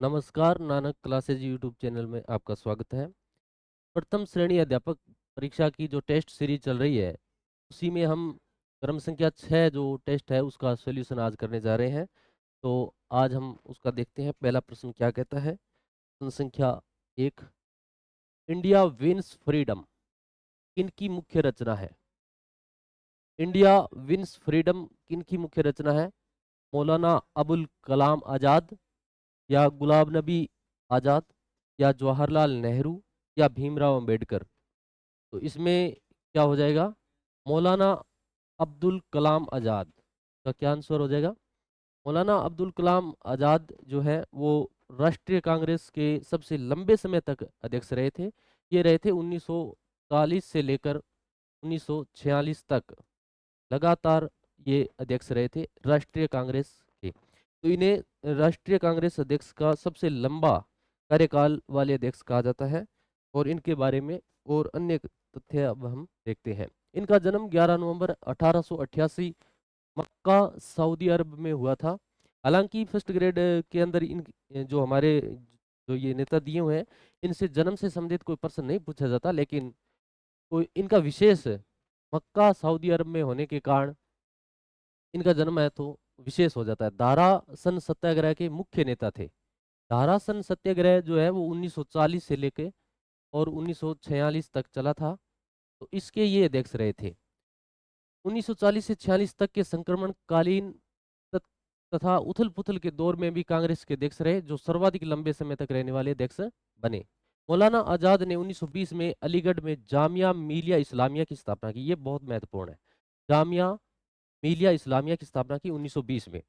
नमस्कार, Nanak classes YouTube channel में आपका स्वागत है। प्रथम श्रेणी अध्यापक परीक्षा की जो टेस्ट सीरीज चल रही है, उसी में हम क्रम संख्या 6 जो टेस्ट है उसका सॉल्यूशन आज करने जा रहे हैं। तो आज हम उसका देखते हैं पहला प्रश्न क्या कहता है। प्रश्न संख्या 1, इंडिया विंस फ्रीडम किनकी मुख्य रचना है? इंडिया विंस फ्रीडम किनकी मुख्य रचना है? मौलाना अबुल कलाम आज़ाद या गुलाम नबी आज़ाद या जवाहरलाल नेहरू या भीमराव अंबेडकर? तो इसमें क्या हो जाएगा? मौलाना अब्दुल कलाम आज़ाद का क्या आंसर हो जाएगा? मौलाना अब्दुल कलाम आज़ाद जो है वो राष्ट्रीय कांग्रेस के सबसे लंबे समय तक अध्यक्ष रहे थे। ये रहे थे 1940 से लेकर 1946 तक लगातार ये अध्यक्ष रहे थे राष्ट्रीय कांग्रेस के। तो इन्हें राष्ट्रीय कांग्रेस अध्यक्ष का सबसे लंबा कार्यकाल वाले अध्यक्ष कहा जाता है। और इनके बारे में और अन्य तथ्य अब हम देखते हैं। इनका जन्म 11 नवंबर 1888 मक्का सऊदी अरब में हुआ था। हालांकि फर्स्ट ग्रेड के अंदर इन जो हमारे जो ये नेता दिए हुए हैं, इनसे जन्म से संबंधित कोई प्रश्न नहीं पूछा जाता, लेकिन कोई इनका विशेष मक्का सऊदी अरब में होने के कारण इनका जन्म है तो विशेष हो जाता है। दारा सन सत्याग्रह के मुख्य नेता थे। दारा सन सत्याग्रह जो है वो 1940 से लेके और 1946 तक चला था। तो इसके ये अध्यक्ष रहे थे। 1940 से 46 तक के संक्रमणकालीन तथ- तथा उथल पुथल के दौर में भी कांग्रेस के अध्यक्ष रहे, जो सर्वाधिक लंबे समय तक रहने वाले अध्यक्ष बने। मौलाना आजाद ने 1920 में अलीगढ़ में जामिया मिलिया इस्लामिया की स्थापना की। ये बहुत महत्वपूर्ण है। जामिया मिलिया इस्लामिया की स्थापना की 1920 में।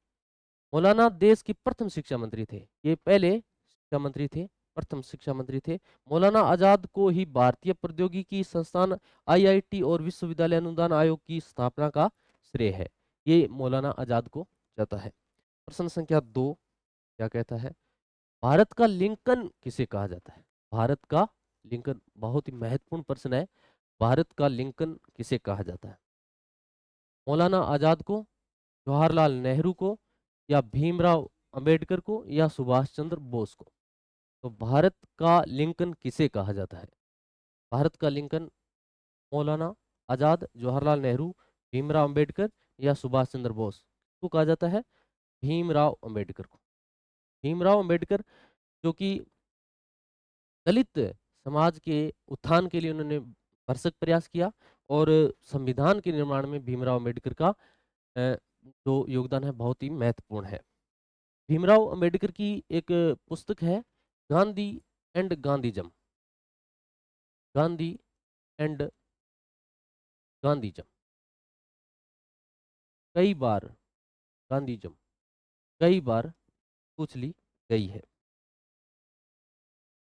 मौलाना देश के प्रथम शिक्षा मंत्री थे। ये पहले शिक्षा मंत्री थे, प्रथम शिक्षा मंत्री थे। मौलाना आजाद को ही भारतीय प्रौद्योगिकी संस्थान आईआईटी और विश्वविद्यालय अनुदान आयोग की स्थापना का श्रेय है। ये मौलाना आजाद को जाता है। प्रश्न संख्या 2 क्या कहता है? भारत का लिंकन किसे कहा जाता है? भारत का लिंकन बहुत ही महत्वपूर्ण प्रश्न है। भारत का लिंकन किसे कहा जाता है? मौलाना आजाद को, जवाहरलाल नेहरू को या भीमराव अंबेडकर को या सुभाष चंद्र बोस को? तो भारत का लिंकन किसे कहा जाता है? भारत का लिंकन मौलाना आजाद, जवाहरलाल नेहरू, भीमराव अंबेडकर या सुभाष चंद्र बोस को कहा जाता है? भीमराव अंबेडकर को। भीमराव अंबेडकर जो कि दलित समाज के उत्थान के लिए उन्होंने भरसक प्रयास किया, और संविधान के निर्माण में भीमराव अंबेडकर का जो योगदान है बहुत ही महत्वपूर्ण है। भीमराव अंबेडकर की एक पुस्तक है, गांधी एंड गांधीजम। गांधी एंड गांधीजम कई बार गांधीजम कई बार पूछ ली गई है।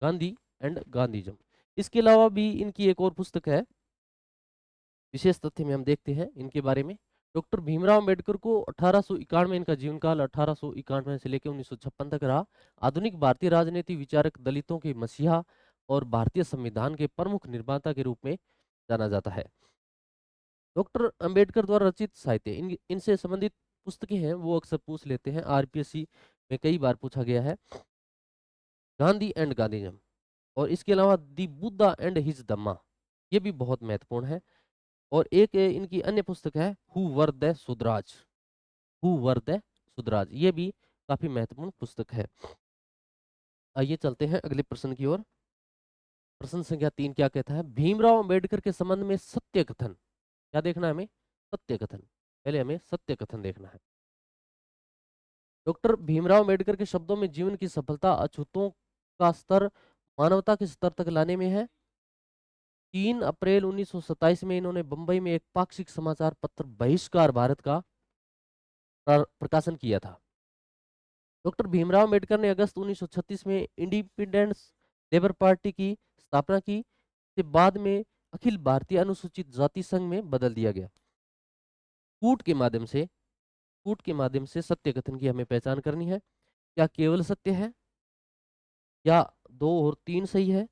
गांधी एंड गांधीजम। इसके अलावा भी इनकी एक और पुस्तक है। विशेष तथ्य में हम देखते हैं इनके बारे में। डॉक्टर भीमराव अंबेडकर को 1891 इनका जीवन काल 1891 से लेकर 1956 तक रहा। आधुनिक भारतीय राजनीति विचारक, दलितों के मसीहा और भारतीय संविधान के प्रमुख निर्माता के रूप में जाना जाता है। डॉक्टर अंबेडकर द्वारा रचित साहित्य, इनसे संबंधित पुस्तकें हैं वो अक्सर पूछ लेते हैं, आरपीएससी में कई बार पूछा गया है। गांधी एंड गांधीजम और इसके अलावा दी बुद्धा एंड हिज धम्मा, ये भी बहुत महत्वपूर्ण है। और एक इनकी अन्य पुस्तक है, who were the Shudras. Who were the Shudras, ये भी काफी महत्वपूर्ण पुस्तक है। आइए चलते हैं अगले प्रश्न की ओर। प्रश्न संख्या 3 क्या कहता है? भीमराव अंबेडकर के संबंध में सत्य कथन, क्या देखना है हमें? सत्य कथन। पहले हमें सत्य कथन देखना है। डॉक्टर भीमराव अंबेडकर के शब्दों में जीवन की सफलता अछूतों का स्तर मानवता के स्तर तक लाने में है। 3 अप्रैल 1927 में इन्होंने बंबई में एक पाक्षिक समाचार पत्र बहिष्कार भारत का प्रकाशन किया था। डॉक्टर भीमराव अंबेडकर ने अगस्त 1936 में इंडिपेंडेंस लेबर पार्टी की स्थापना की। के बाद में अखिल भारतीय अनुसूचित जाति संघ में बदल दिया गया। कूट के माध्यम से कूट के माध्यम से सत्य कथन की हमें पहचान करनी है। क्या केवल सत्य है, या 2 और 3 सही है,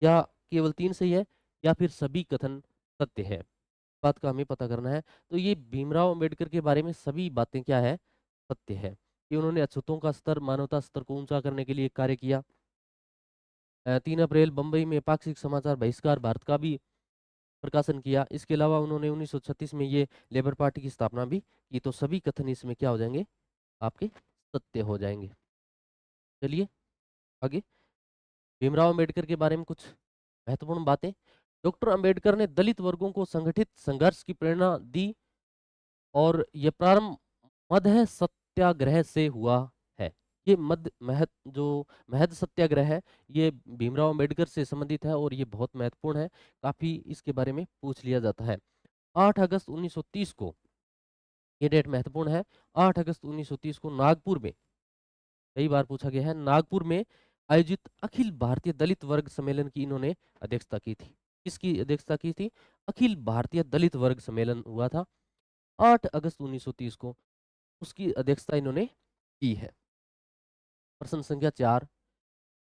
या केवल 3 सही है, या फिर सभी कथन सत्य है? बात का हमें पता करना है। तो ये भीमराव अंबेडकर के बारे में सभी बातें क्या है? सत्य है। कि उन्होंने अछूतों का स्तर, मानवता स्तर को ऊंचा करने के लिए कार्य किया। 3 अप्रैल बम्बई में पाक्षिक समाचार बहिष्कार भारत का भी प्रकाशन किया। इसके अलावा उन्होंने 1936 में ये लेबर पार्टी की स्थापना भी की। तो सभी कथन इसमें क्या हो जाएंगे, आपके सत्य हो जाएंगे। चलिए आगे, भीमराव अंबेडकर के बारे में कुछ महत्वपूर्ण बातें। डॉक्टर अंबेडकर ने दलित वर्गों को संगठित संघर्ष की प्रेरणा दी और यह प्रारंभ मध्य सत्याग्रह से हुआ है। ये मध्य महत जो महद सत्याग्रह है, ये भीमराव अंबेडकर से संबंधित है और ये बहुत महत्वपूर्ण है। काफी इसके बारे में पूछ लिया जाता है। 8 अगस्त 1930 को, ये डेट महत्वपूर्ण है, 8 अगस्त 1930 को नागपुर में, कई बार पूछा गया है, नागपुर में आयोजित अखिल भारतीय दलित वर्ग सम्मेलन की इन्होंने अध्यक्षता की थी। किसकी अध्यक्षता की थी? अखिल भारतीय दलित वर्ग सम्मेलन हुआ था 8 अगस्त 1930 को, उसकी अध्यक्षता इन्होंने की है। प्रश्न संख्या 4,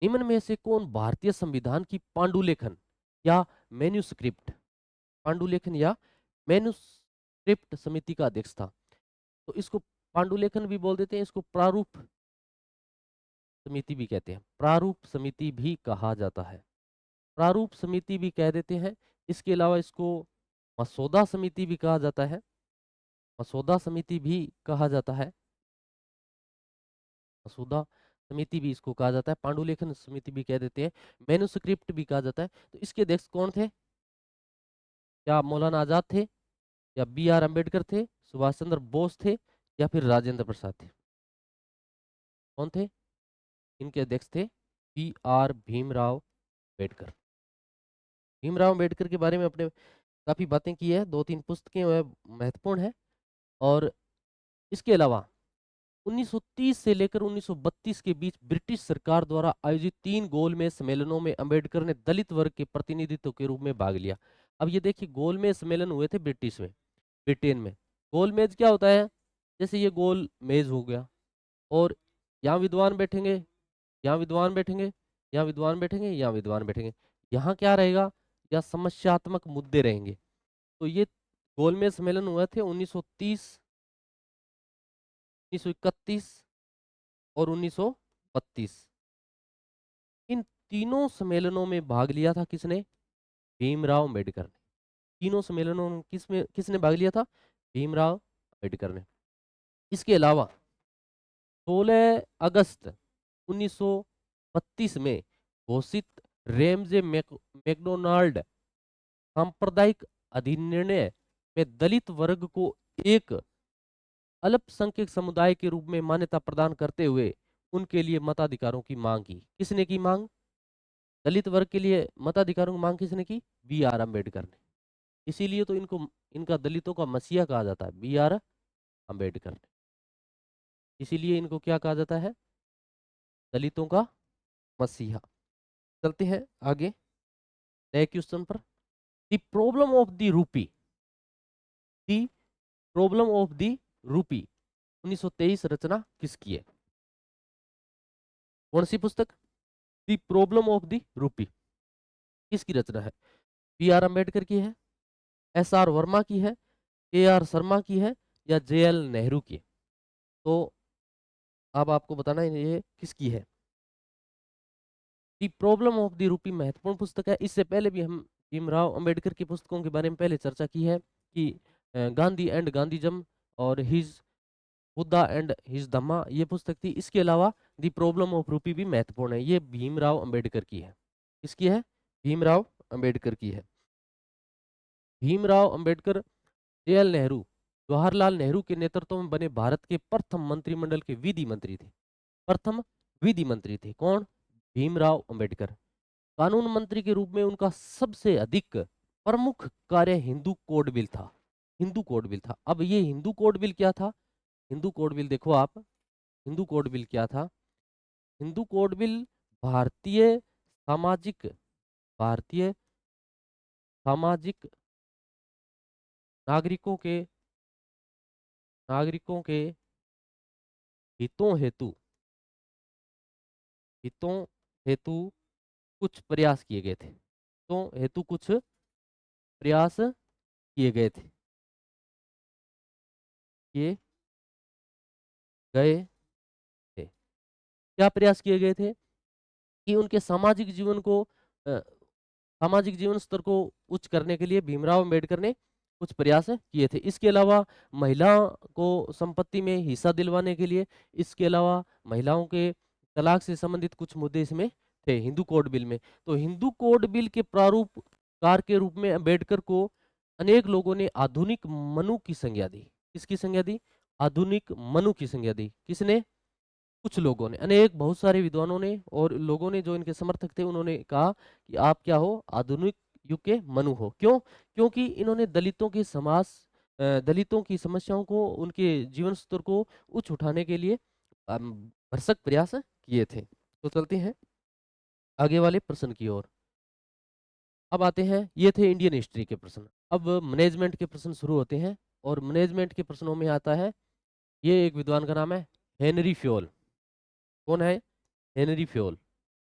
निम्न में से कौन भारतीय संविधान की पांडुलेखन या मैन्युस्क्रिप्ट, पांडुलेखन या मैन्युस्क्रिप्ट समिति का अध्यक्ष था? तो इसको पांडुलेखन भी बोल देते हैं, इसको प्रारूप समिति भी कहते हैं, प्रारूप समिति भी कहा जाता है, प्रारूप समिति भी कह देते हैं। इसके अलावा इसको मसौदा समिति भी कहा जाता है, मसौदा समिति भी कहा जाता है, मसौदा समिति भी इसको कहा जाता है, पांडुलेखन समिति भी कह देते हैं, मैन्युस्क्रिप्ट भी कहा जाता है। तो इसके अध्यक्ष कौन थे? क्या मौलाना आजाद थे, या बी आर अम्बेडकर थे, सुभाष चंद्र बोस थे, या फिर राजेंद्र प्रसाद थे? कौन थे इनके अध्यक्ष? थे बी आर भीमराव अम्बेडकर। भीमराव अम्बेडकर के बारे में अपने काफी बातें की है, 2-3 पुस्तकें वह महत्वपूर्ण है। और इसके अलावा 1930 से लेकर 1932 के बीच ब्रिटिश सरकार द्वारा आयोजित 3 गोलमेज सम्मेलनों में अंबेडकर ने दलित वर्ग के प्रतिनिधित्व के रूप में भाग लिया। अब ये देखिए, गोलमेज सम्मेलन हुए थे ब्रिटिश में, ब्रिटेन में। गोलमेज क्या होता है? जैसे ये गोल मेज हो गया, और यहाँ विद्वान बैठेंगे, यहाँ विद्वान बैठेंगे, यहाँ विद्वान बैठेंगे, यहाँ विद्वान बैठेंगे। यहाँ क्या रहेगा? या समस्यात्मक मुद्दे रहेंगे। तो ये गोलमेज सम्मेलन हुए थे 1930, 1931 और 1932। इन तीनों सम्मेलनों में भाग लिया था किसने? भीमराव अम्बेडकर ने। तीनों सम्मेलनों में किसने भाग लिया था? भीमराव अम्बेडकर ने। इसके अलावा 16 अगस्त 1932 में घोषित रेमजे मैकडोनाल्ड सांप्रदायिक अधिनिर्णय में दलित वर्ग को एक अल्पसंख्यक समुदाय के रूप में मान्यता प्रदान करते हुए उनके लिए मताधिकारों की मांग की। किसने की मांग? दलित वर्ग के लिए मताधिकारों की मांग किसने की? बी आर अम्बेडकर ने। इसीलिए तो इनको, इनका दलितों का मसीहा कहा जाता है, बी आर अम्बेडकर ने। इसीलिए इनको क्या कहा जाता है? दलितों का मसीहा। चलते हैं आगे नए क्वेश्चन पर। The problem of the rupee, the problem of the rupee 1923 रचना किसकी है? कौन सी पुस्तक? द प्रॉब्लम ऑफ द रूपी किसकी रचना है? बी आर अम्बेडकर की है, एस आर वर्मा की है, ए आर शर्मा की है, या जे एल नेहरू की है? तो अब आपको बताना है ये किसकी है। द प्रॉब्लम ऑफ द रूपी महत्वपूर्ण पुस्तक है। इससे पहले भी हम भीमराव अंबेडकर की पुस्तकों के बारे में पहले चर्चा की है कि गांधी एंड गांधीजम और हिज बुद्धा एंड हिज धम्मा, ये पुस्तक थी। इसके अलावा द प्रॉब्लम ऑफ रूपी भी महत्वपूर्ण है, ये भीमराव अंबेडकर की है। किसकी है? भीमराव अंबेडकर की है। भीमराव अंबेडकर जेएल नेहरू, जवाहरलाल नेहरू के नेतृत्व में बने भारत के प्रथम मंत्रिमंडल के विधि मंत्री थे। प्रथम विधि मंत्री थे कौन? भीमराव अंबेडकर। कानून मंत्री के रूप में उनका सबसे अधिक प्रमुख कार्य हिंदू कोड बिल था। हिंदू कोड बिल था। अब ये हिंदू कोड बिल क्या था? हिंदू कोड बिल देखो आप, हिंदू कोड बिल क्या था? हिंदू कोड बिल भारतीय सामाजिक, भारतीय सामाजिक नागरिकों के, नागरिकों के हितों हेतु, हितों हेतु कुछ प्रयास किए गए थे। हितों हेतु कुछ प्रयास किए गए थे, किए गए क्या प्रयास किए गए थे कि उनके सामाजिक जीवन स्तर को उच्च करने के लिए भीमराव अम्बेडकर ने कुछ प्रयास किए थे। इसके अलावा महिलाओं को संपत्ति में हिस्सा दिलवाने के लिए, इसके अलावा महिलाओं के तलाक से संबंधित कुछ मुद्दे इसमें थे हिंदू कोड बिल में। तो हिंदू कोड बिल के प्रारूपकार के रूप में अम्बेडकर को अनेक लोगों ने आधुनिक मनु की संज्ञा दी। किसकी संज्ञा दी? आधुनिक मनु की संज्ञा दी। किसने? कुछ लोगों ने, अनेक बहुत सारे विद्वानों ने और लोगों ने जो इनके समर्थक थे, उन्होंने कहा कि आप क्या हो? आधुनिक युग के मनु हो। क्यों? क्योंकि इन्होंने दलितों की समस्याओं को, उनके जीवन स्तर को उच्च उठाने के लिए भरसक प्रयास किए थे। तो चलते हैं आगे वाले प्रश्न की ओर। अब आते हैं, ये थे इंडियन हिस्ट्री के प्रश्न। अब मैनेजमेंट के प्रश्न शुरू होते हैं और मैनेजमेंट के प्रश्नों में आता है, ये एक विद्वान का नाम है हेनरी फ्योल। कौन है? Henry Fayol.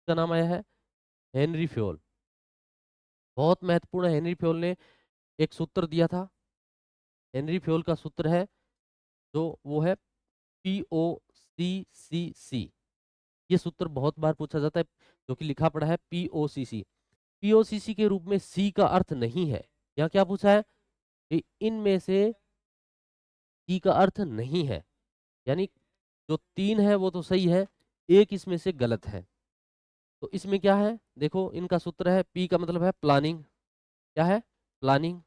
का नाम आया है हेनरी फ्योल। बहुत महत्वपूर्ण है। हेनरी फ्योल ने एक सूत्र दिया था। हेनरी फ्योल का सूत्र है जो वो है POCCC। ये सूत्र बहुत बार पूछा जाता है, जो कि लिखा पड़ा है POCC। POCC के रूप में सी का अर्थ नहीं है। यहाँ क्या पूछा है कि इनमें से सी का अर्थ नहीं है, यानी जो तीन है वो तो सही है, एक इसमें से गलत है। तो इसमें क्या है? देखो, इनका सूत्र है, पी का मतलब है प्लानिंग। क्या है? प्लानिंग।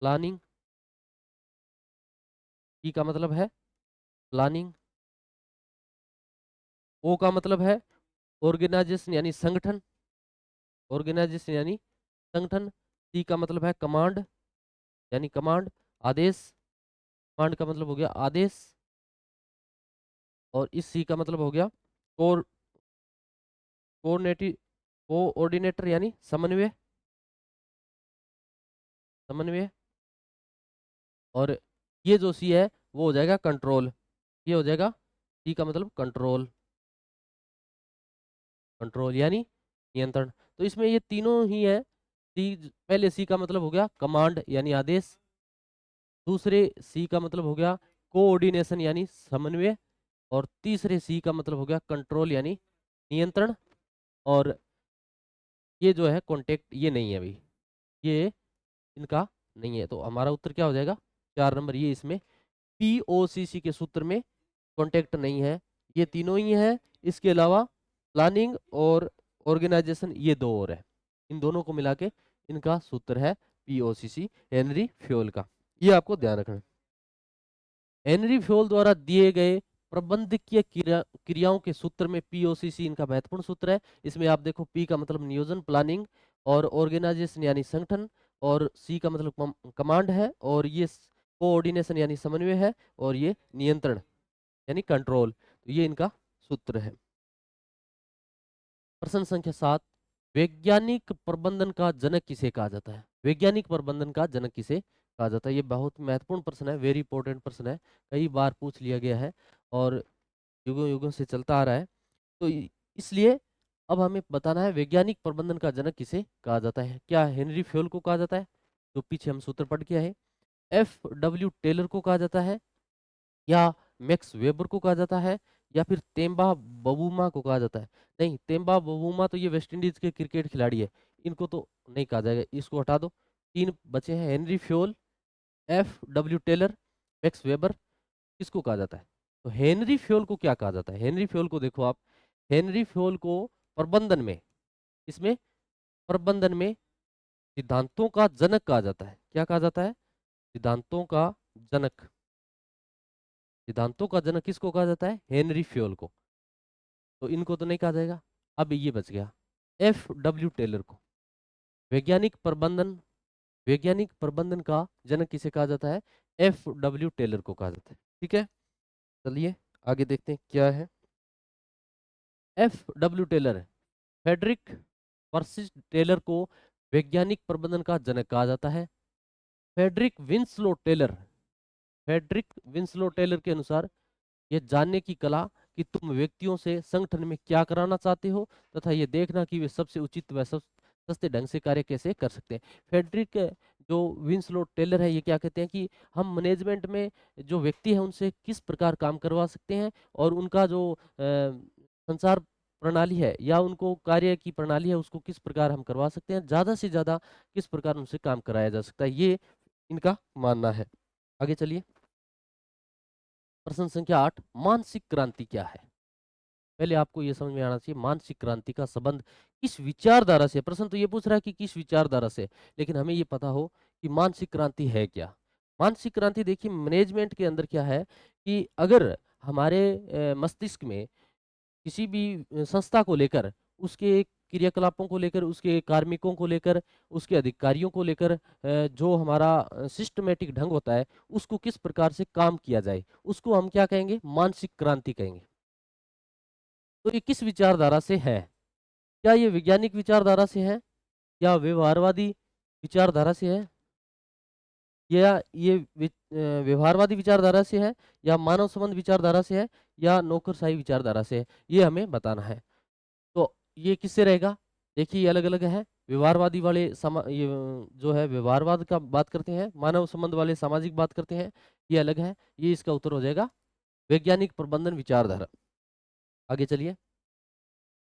प्लानिंग। पी का मतलब है प्लानिंग। ओ का मतलब है ऑर्गेनाइजेशन यानी संगठन। ऑर्गेनाइजेशन यानी संगठन। सी का मतलब है कमांड यानी कमांड, आदेश। कमांड का मतलब हो गया आदेश। और इस सी का मतलब हो गया कोर कोऑर्डिनेटिव कोऑर्डिनेटर यानी समन्वय। समन्वय। और ये जो सी है वो हो जाएगा कंट्रोल। ये हो जाएगा सी का मतलब कंट्रोल। कंट्रोल यानी नियंत्रण। तो इसमें ये तीनों ही है। पहले सी का मतलब हो गया कमांड यानी आदेश। दूसरे सी का मतलब हो गया कोऑर्डिनेशन यानी समन्वय। और तीसरे सी का मतलब हो गया कंट्रोल यानी नियंत्रण। और ये जो है कॉन्टेक्ट, ये नहीं है अभी, ये इनका नहीं है। तो हमारा उत्तर क्या हो जाएगा? 4 नंबर। ये इसमें POCC के सूत्र में कॉन्टेक्ट नहीं है। ये तीनों ही है। इसके अलावा प्लानिंग और ऑर्गेनाइजेशन, ये दो और है। इन दोनों को मिला के इनका सूत्र है POCC, हेनरी फ्योल का। ये आपको ध्यान रखना है। हेनरी फ्योल द्वारा दिए गए प्रबंधकीय क्रियाओं के सूत्र में POCC इनका महत्वपूर्ण सूत्र है। इसमें आप देखो, पी का मतलब नियोजन प्लानिंग, और ऑर्गेनाइजेशन यानी संगठन, और सी का मतलब कमांड है, और ये कोऑर्डिनेशन यानी समन्वय है, और ये नियंत्रण यानी कंट्रोल। तो ये इनका सूत्र है। प्रश्न संख्या 7, वैज्ञानिक प्रबंधन का जनक किसे कहा जाता है? वैज्ञानिक प्रबंधन का जनक किसे कहा जाता है? ये बहुत महत्वपूर्ण प्रश्न है, वेरी इंपॉर्टेंट प्रश्न है, कई बार पूछ लिया गया है और युगों युगों से चलता आ रहा है। तो इसलिए अब हमें बताना है वैज्ञानिक प्रबंधन का जनक किसे कहा जाता है। क्या हेनरी फ्योल को कहा जाता है, जो पीछे हम सूत्र पढ़ के आए? FW टेलर को कहा जाता है, या मैक्स वेबर को कहा जाता है, या फिर तेम्बा बबूमा को कहा जाता है? नहीं, तेम्बा बबूमा तो ये वेस्ट इंडीज के क्रिकेट खिलाड़ी है, इनको तो नहीं कहा जाएगा, इसको हटा दो। तीन बचे हैं, Henry Fayol, FW Taylor, Max Weber. किसको कहा जाता है? तो हेनरी फ्योल को क्या कहा जाता है? हेनरी फ्योल को देखो आप, हेनरी फ्योल को प्रबंधन में, इसमें प्रबंधन में सिद्धांतों का जनक कहा जाता है। क्या कहा जाता है? सिद्धांतों का जनक। सिद्धांतों का जनक किसको कहा जाता है? हेनरी फ्योल को। तो इनको तो नहीं कहा जाएगा। अब ये बच गया FW टेलर को। वैज्ञानिक प्रबंधन, वैज्ञानिक प्रबंधन का जनक किसे कहा जाता है? FW टेलर को कहा जाता है। ठीक है, चलिए आगे देखते हैं क्या है। FW टेलर, फेडरिक पर्सिस टेलर को वैज्ञानिक प्रबंधन का जनक कहा जाता है। Frederick Winslow Taylor, Frederick Winslow Taylor के अनुसार यह जानने की कला कि तुम व्यक्तियों से संगठन में क्या कराना चाहते हो, तथा यह देखना कि वे सबसे उचित व सस्ते ढंग से कार्य कैसे कर सकते हैं। फेडरिक जो विंसलोट टेलर है ये क्या कहते हैं कि हम मैनेजमेंट में जो व्यक्ति है उनसे किस प्रकार काम करवा सकते हैं और उनका जो संचार प्रणाली है या उनको कार्य की प्रणाली है उसको किस प्रकार हम करवा सकते हैं, ज़्यादा से ज़्यादा किस प्रकार उनसे काम कराया जा सकता है, ये इनका मानना है। आगे चलिए। प्रश्न संख्या 8, मानसिक क्रांति क्या है? पहले आपको ये समझ में आना चाहिए मानसिक क्रांति का संबंध किस विचारधारा से। प्रश्न तो ये पूछ रहा है कि किस विचारधारा से, लेकिन हमें ये पता हो कि मानसिक क्रांति है क्या। मानसिक क्रांति देखिए मैनेजमेंट के अंदर क्या है कि अगर हमारे मस्तिष्क में किसी भी संस्था को लेकर, उसके क्रियाकलापों को लेकर, उसके कार्मिकों को लेकर, उसके अधिकारियों को लेकर जो हमारा सिस्टमेटिक ढंग होता है उसको किस प्रकार से काम किया जाए, उसको हम क्या कहेंगे, मानसिक क्रांति कहेंगे। तो ये किस विचारधारा से है? क्या ये वैज्ञानिक विचारधारा से है या व्यवहारवादी विचारधारा से है या ये व्यवहारवादी विचारधारा से है या मानव संबंध विचारधारा से है या नौकरशाही विचारधारा से है, ये हमें बताना है। तो ये किससे रहेगा? देखिए ये अलग-अलग है। व्यवहारवादी वाले ये जो है व्यवहारवाद का बात करते हैं, मानव संबंध वाले सामाजिक बात करते हैं, ये अलग है। ये इसका उत्तर हो जाएगा वैज्ञानिक प्रबंधन विचारधारा। आगे चलिए।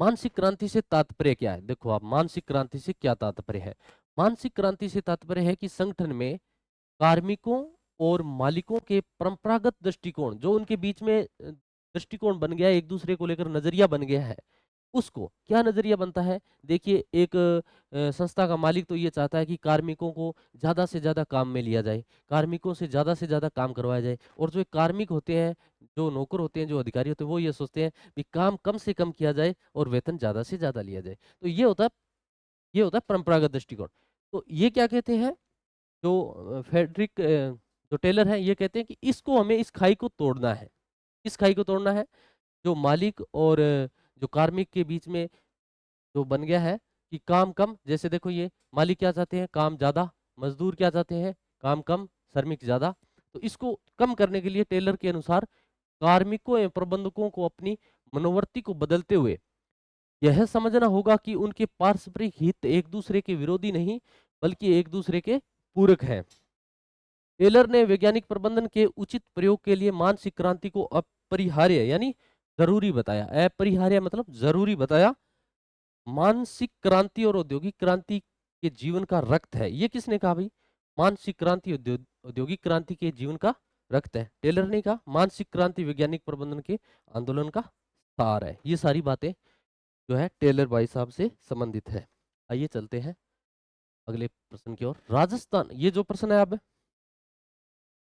मानसिक क्रांति से तात्पर्य क्या है? देखो आप मानसिक क्रांति से क्या तात्पर्य है? मानसिक क्रांति से तात्पर्य है कि संगठन में कार्मिकों और मालिकों के परंपरागत दृष्टिकोण जो उनके बीच में दृष्टिकोण बन गया है, एक दूसरे को लेकर नजरिया बन गया है, उसको क्या नजरिया बनता है। देखिए एक संस्था का मालिक तो ये चाहता है कि कार्मिकों को ज्यादा से ज्यादा काम में लिया जाए, कार्मिकों से ज्यादा काम करवाया जाए, और जो कार्मिक होते हैं, जो नौकर होते हैं, जो अधिकारी होते हैं, वो ये सोचते हैं कि काम कम से कम किया जाए और वेतन ज्यादा से ज्यादा लिया जाए। तो ये होता है परंपरागत दृष्टिकोण। तो ये क्या कहते हैं, जो फेडरिक जो टेलर है ये कहते हैं कि इसको हमें इस खाई को तोड़ना है। किस खाई को तोड़ना है? जो मालिक और जो कार्मिक के बीच में जो बन गया है कि काम कम, जैसे देखो ये मालिक क्या चाहते हैं, काम ज्यादा, मजदूर क्या चाहते हैं, काम कम, श्रमिक ज्यादा। तो इसको कम करने के लिए टेलर के अनुसार कार्मिकों एवं प्रबंधकों को अपनी मनोवृत्ति को बदलते हुए यह समझना होगा कि उनके पारस्परिक हित एक दूसरे के विरोधी नहीं बल्कि एक दूसरे के पूरक हैं। टेलर ने वैज्ञानिक प्रबंधन के उचित प्रयोग के लिए मानसिक क्रांति को अपरिहार्य यानी जरूरी बताया। अपरिहार्य मतलब जरूरी बताया। मानसिक क्रांति और औद्योगिक क्रांति के जीवन का रक्त है। ये किसने कहा भाई? मानसिक क्रांति औद्योगिक क्रांति के जीवन का रक्त है। टेलर ने कहा मानसिक क्रांति वैज्ञानिक प्रबंधन के आंदोलन का सार है। ये सारी बातें जो है टेलर भाई साहब से संबंधित है। आइए चलते हैं अगले प्रश्न की ओर। राजस्थान, ये जो प्रश्न है अब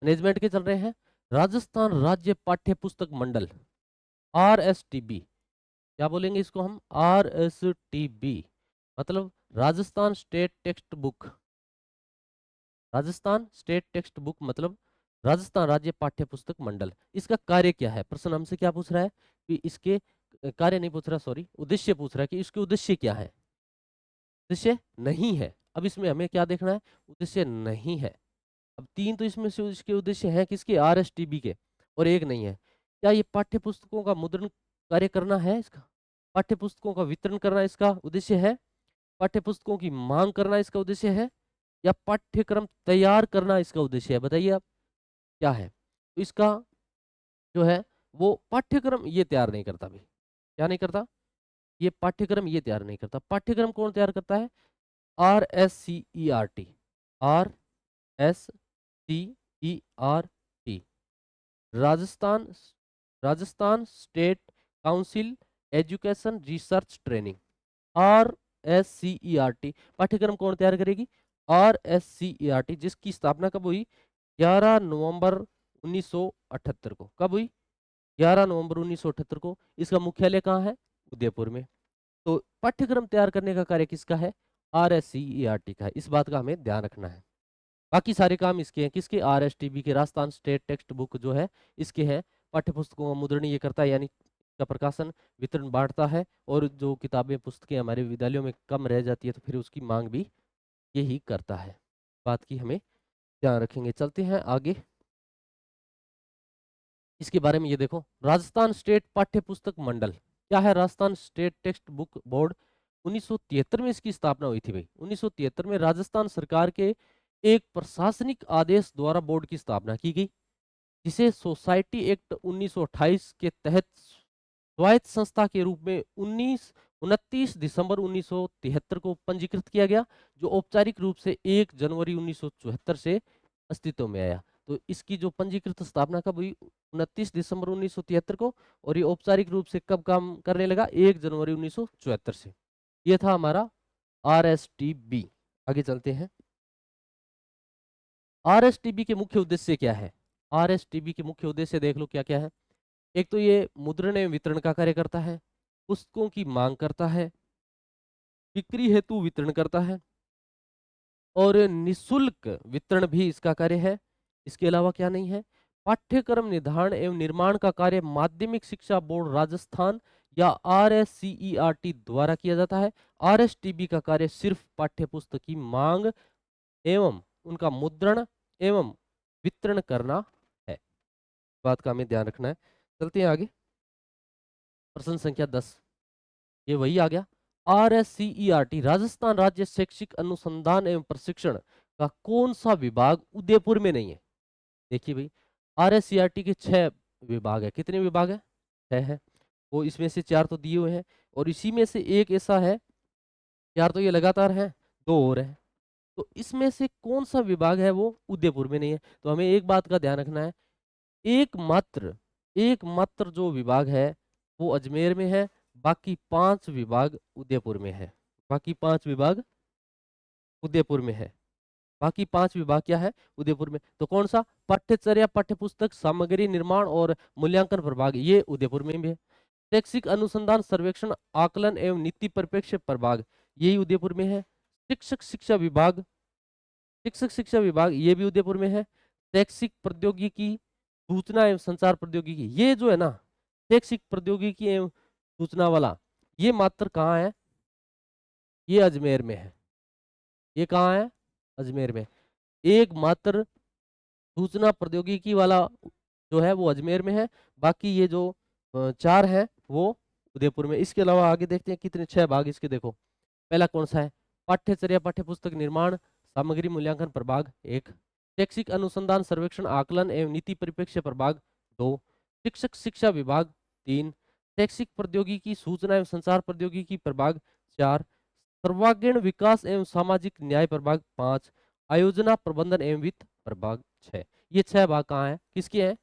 मैनेजमेंट के चल रहे हैं। राजस्थान राज्य पाठ्य पुस्तक मंडल, RSTB, क्या बोलेंगे इसको हम? RSTB मतलब Rajasthan state text book. Rajasthan state text book मतलब राजस्थान राज्य पाठ्य पुस्तक मंडल। इसका कार्य क्या है? प्रश्न हमसे क्या पूछ रहा है कि इसके कार्य नहीं पूछ रहा, सॉरी, उद्देश्य पूछ रहा है कि इसके उद्देश्य क्या है। उद्देश्य नहीं है। अब इसमें हमें क्या देखना है? उद्देश्य नहीं है। अब 3 तो इसमें से इसके उद्देश्य हैं किसके? RSTB के, और एक नहीं है। क्या ये पाठ्य पुस्तकों का मुद्रण कार्य करना है इसका? पाठ्य पुस्तकों का वितरण करना इसका उद्देश्य है? पाठ्य पुस्तकों की मांग करना इसका उद्देश्य है? या पाठ्यक्रम तैयार करना इसका उद्देश्य है? बताइए आप क्या है। तो इसका जो है वो पाठ्यक्रम ये तैयार नहीं करता भाई। क्या नहीं करता? ये पाठ्यक्रम ये तैयार नहीं करता। पाठ्यक्रम कौन तैयार करता है? RSCERT, RSCERT, Rajasthan Rajasthan state council education research training. RSCERT पाठ्यक्रम कौन तैयार करेगी? RSCERT, जिसकी स्थापना कब हुई? 11 नवंबर 1978 को। कब हुई? 11 नवंबर 1978 को। इसका मुख्यालय कहाँ है? उदयपुर में। तो पाठ्यक्रम तैयार करने का कार्य किसका है? RSCERT का है। इस बात का हमें ध्यान रखना है। बाकी सारे काम इसके हैं। किसके? RSTB के। राजस्थान स्टेट टेक्स्ट बुक जो है इसके हैं। पाठ्य पुस्तकों का मुद्रण ये करता है, यानी का प्रकाशन वितरण बांटता है, और जो किताबें पुस्तकें हमारे विद्यालयों में कम रह जाती है तो फिर उसकी मांग भी यही करता है। बात की हमें ध्यान रखेंगे। चलते हैं आगे। इसके बारे में ये देखो, राजस्थान स्टेट पाठ्य पुस्तक मंडल क्या है? Rajasthan state text book board 1973 में इसकी स्थापना हुई थी भाई। 1973 में राजस्थान सरकार के एक प्रशासनिक आदेश द्वारा बोर्ड की स्थापना की गई, जिसे सोसाइटी एक्ट 1928 के तहत स्वायत्त संस्था के रूप में 29 दिसंबर 1973 को पंजीकृत किया गया, जो औपचारिक रूप से 1 जनवरी 1974 से अस्तित्व में आया। तो इसकी जो पंजीकृत स्थापना कब हुई? 29 दिसंबर 1973 को, और ये औपचारिक रूप से कब काम करने लगा? 1 जनवरी 1974 से। ये था हमारा आरएसटीबी। आगे चलते हैं। आरएसटीबी के मुख्य उद्देश्य क्या है? आरएसटीबी के मुख्य उद्देश्य देख लो क्या क्या है। एक तो ये मुद्रण एवं वितरण का कार्य करता है, पुस्तकों की मांग करता है, बिक्री हेतु वितरण करता है, और निशुल्क वितरण भी इसका कार्य है। इसके अलावा क्या नहीं है? पाठ्यक्रम निर्धारण एवं निर्माण का कार्य माध्यमिक शिक्षा बोर्ड राजस्थान या आरएससीईआरटी द्वारा किया जाता है। आरएसटीबी का कार्य सिर्फ पाठ्य पुस्तक की मांग एवं उनका मुद्रण एवं वितरण करना है। बात का हमें ध्यान रखना है। चलते हैं आगे। प्रश्न संख्या 10, ये वही आ गया। आरएससीईआरटी राजस्थान राज्य शैक्षिक अनुसंधान एवं प्रशिक्षण का कौन सा विभाग उदयपुर में नहीं है? देखिए भाई, आरएससीईआरटी के 6 विभाग है। कितने विभाग है? 6 है। वो इसमें से 4 तो दिए हुए हैं, और इसी में से एक ऐसा है, 4 तो ये लगातार है, 2 और है। तो इसमें से कौन सा विभाग है वो उदयपुर में नहीं है? तो हमें एक बात का ध्यान रखना है, एकमात्र जो विभाग है वो अजमेर में है, बाकी 5 विभाग उदयपुर में है। बाकी 5 विभाग उदयपुर में है। बाकी 5 विभाग क्या है? उदयपुर में। तो कौन सा? पाठ्यचर्या, पाठ्यपुस्तक, सामग्री निर्माण और मूल्यांकन प्रभाग, ये उदयपुर में भी है। शैक्षिक अनुसंधान सर्वेक्षण आकलन एवं नीति परिप्रेक्ष्य प्रभाग, यही उदयपुर में है। शिक्षक शिक्षा विभाग ये भी उदयपुर में है। शैक्षिक प्रौद्योगिकी, सूचना एवं संचार प्रौद्योगिकी, ये जो है ना, शैक्षिक प्रौद्योगिकी एवं सूचना वाला, ये मात्र कहाँ है? ये अजमेर में है। ये कहाँ है? अजमेर में। एकमात्र सूचना प्रौद्योगिकी वाला जो है वो अजमेर में है। बाकी ये जो 4 है वो उदयपुर में। इसके अलावा आगे देखते हैं कितने 6 भाग इसके। देखो, पहला कौन सा है? पाठ्यचर्या, पाठ्यपुस्तक निर्माण, सामग्री मूल्यांकन प्रभाग 1। शैक्षिक अनुसंधान सर्वेक्षण आकलन एवं नीति परिप्रेक्ष्य प्रभाग 2। शिक्षक शिक्षा विभाग 3। शैक्षिक प्रौद्योगिकी, सूचना एवं संचार प्रौद्योगिकी प्रभाग 4। सर्वांगीण विकास एवं सामाजिक न्याय प्रभाग 5। आयोजना प्रबंधन एवं वित्त प्रभाग 6। ये 6 भाग कहाँ है? किसके हैं?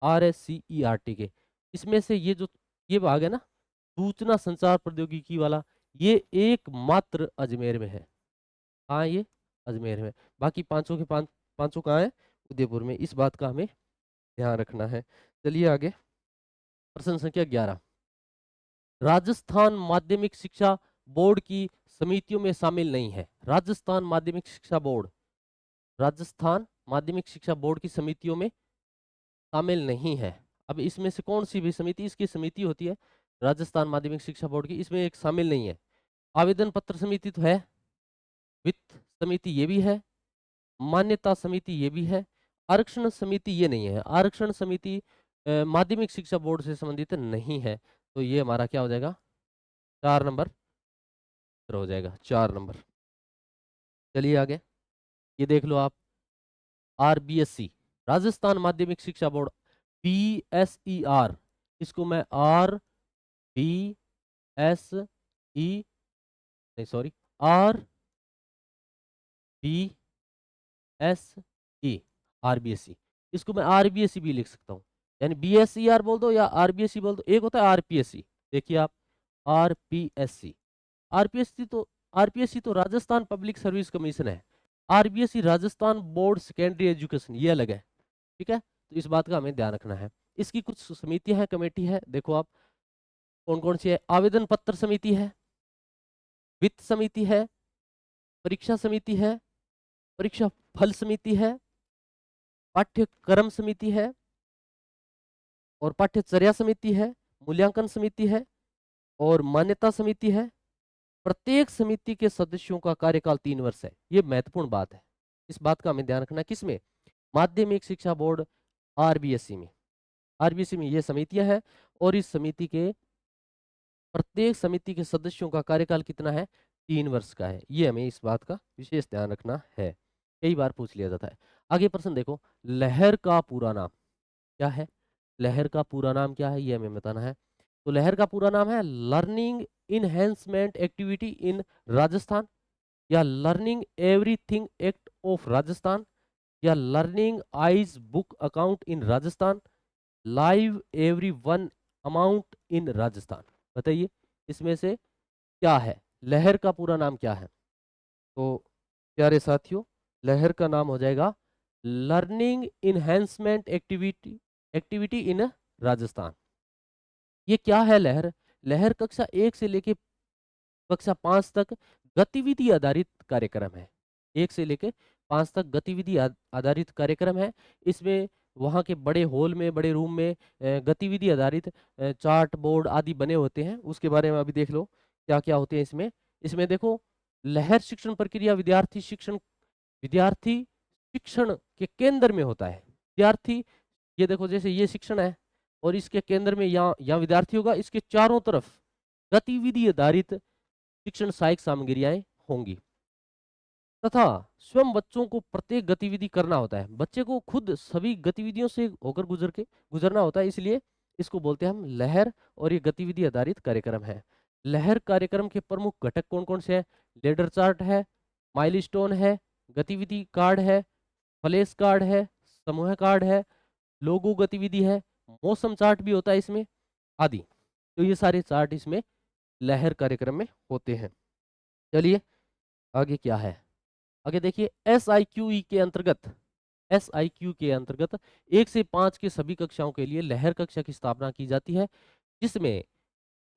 आरएससीईआरटी के। इसमें से ये भाग है ना, सूचना संचार प्रौद्योगिकी वाला, ये एकमात्र अजमेर में है। हाँ, ये अजमेर में। बाकी पांचों के पांचों कहाँ है? उदयपुर में। इस बात का हमें ध्यान रखना है। चलिए आगे। प्रश्न संख्या 11, राजस्थान माध्यमिक शिक्षा बोर्ड की समितियों में शामिल नहीं है। राजस्थान माध्यमिक शिक्षा बोर्ड, राजस्थान माध्यमिक शिक्षा बोर्ड की समितियों में शामिल नहीं है। अब इसमें से कौन सी भी समिति, इसकी समिति होती है राजस्थान माध्यमिक शिक्षा बोर्ड की, इसमें एक शामिल नहीं है। आवेदन पत्र समिति तो है, वित्त समिति ये भी है, मान्यता समिति ये भी है, आरक्षण समिति ये नहीं है। आरक्षण समिति माध्यमिक शिक्षा बोर्ड से संबंधित नहीं है। तो ये हमारा क्या हो जाएगा? 4 नंबर हो जाएगा, 4 नंबर। चलिए आगे, ये देख लो आप। आरबीएससी, राजस्थान माध्यमिक शिक्षा बोर्ड, बीएसईआर, इसको मैं आर बी एस ई नहीं sorry R B S E, RBSC, इसको मैं आरबीएससी भी लिख सकता हूँ। यानी बीएसईआर बोल दो या आरबीएससी बोल दो। एक होता है आरपीएससी, देखिए आप, आरपीएससी। आरपीएससी तो राजस्थान पब्लिक सर्विस कमीशन है। RBSC Rajasthan board secondary education, ये अलग है। ठीक है, तो इस बात का हमें ध्यान रखना है। इसकी कुछ समितियां हैं, कमेटी है, देखो आप कौन कौन सी है। आवेदन पत्र समिति है, वित्त समिति है, परीक्षा समिति है, परीक्षा फल समिति है, पाठ्यक्रम समिति है, और पाठ्यचर्या समिति है, मूल्यांकन समिति है, और मान्यता समिति है। प्रत्येक समिति के सदस्यों का कार्यकाल 3 वर्ष है। ये महत्वपूर्ण बात है, इस बात का हमें ध्यान रखना है। किसमें? माध्यमिक शिक्षा बोर्ड आरबीएससी में। आरबीएससी में ये समितियां हैं, और इस समिति के प्रत्येक समिति के सदस्यों का कार्यकाल कितना है? 3 वर्ष का है। ये हमें इस बात का विशेष ध्यान रखना है। कई बार पूछ लिया जाता है। आगे प्रश्न देखो, लहर का पूरा नाम क्या है? लहर का पूरा नाम क्या है, ये हमें बताना है। तो लहर का पूरा नाम है learning enhancement activity in Rajasthan, या learning everything act of Rajasthan, या learning eyes book account in Rajasthan, live every one amount in Rajasthan. बताइए इसमें से क्या है, लहर का पूरा नाम क्या है? तो प्यारे साथियों, लहर का नाम हो जाएगा learning enhancement activity activity in Rajasthan. ये क्या है लहर? लहर कक्षा 1 से लेके कक्षा 5 तक गतिविधि आधारित कार्यक्रम है। 1 से लेके 5 तक गतिविधि आधारित कार्यक्रम है। इसमें वहाँ के बड़े हॉल में, बड़े रूम में गतिविधि आधारित चार्ट बोर्ड आदि बने होते हैं। उसके बारे में अभी देख लो क्या क्या होते हैं इसमें। इसमें देखो, लहर शिक्षण प्रक्रिया विद्यार्थी शिक्षण के केंद्र में होता है। विद्यार्थी, ये देखो जैसे ये शिक्षण है और इसके केंद्र में यहाँ विद्यार्थी होगा, इसके चारों तरफ गतिविधि आधारित शिक्षण सहायक सामग्रियां होंगी तथा स्वयं बच्चों को प्रत्येक गतिविधि करना होता है। बच्चे को खुद सभी गतिविधियों से होकर गुजरना होता है, इसलिए इसको बोलते हैं हम लहर, और ये गतिविधि आधारित कार्यक्रम है। लहर कार्यक्रम के प्रमुख घटक कौन कौन से हैं? लेडर चार्ट है, माइलस्टोन है, गतिविधि कार्ड है, फ्लैश कार्ड है, समूह कार्ड है, लोगो गतिविधि है, मौसम चार्ट भी होता है इसमें आदि। तो ये सारे चार्ट इसमें लहर कार्यक्रम में होते हैं। चलिए आगे क्या है, आगे देखिए एस आई क्यू के अंतर्गत 1 से 5 के सभी कक्षाओं के लिए लहर कक्षा की स्थापना की जाती है, जिसमें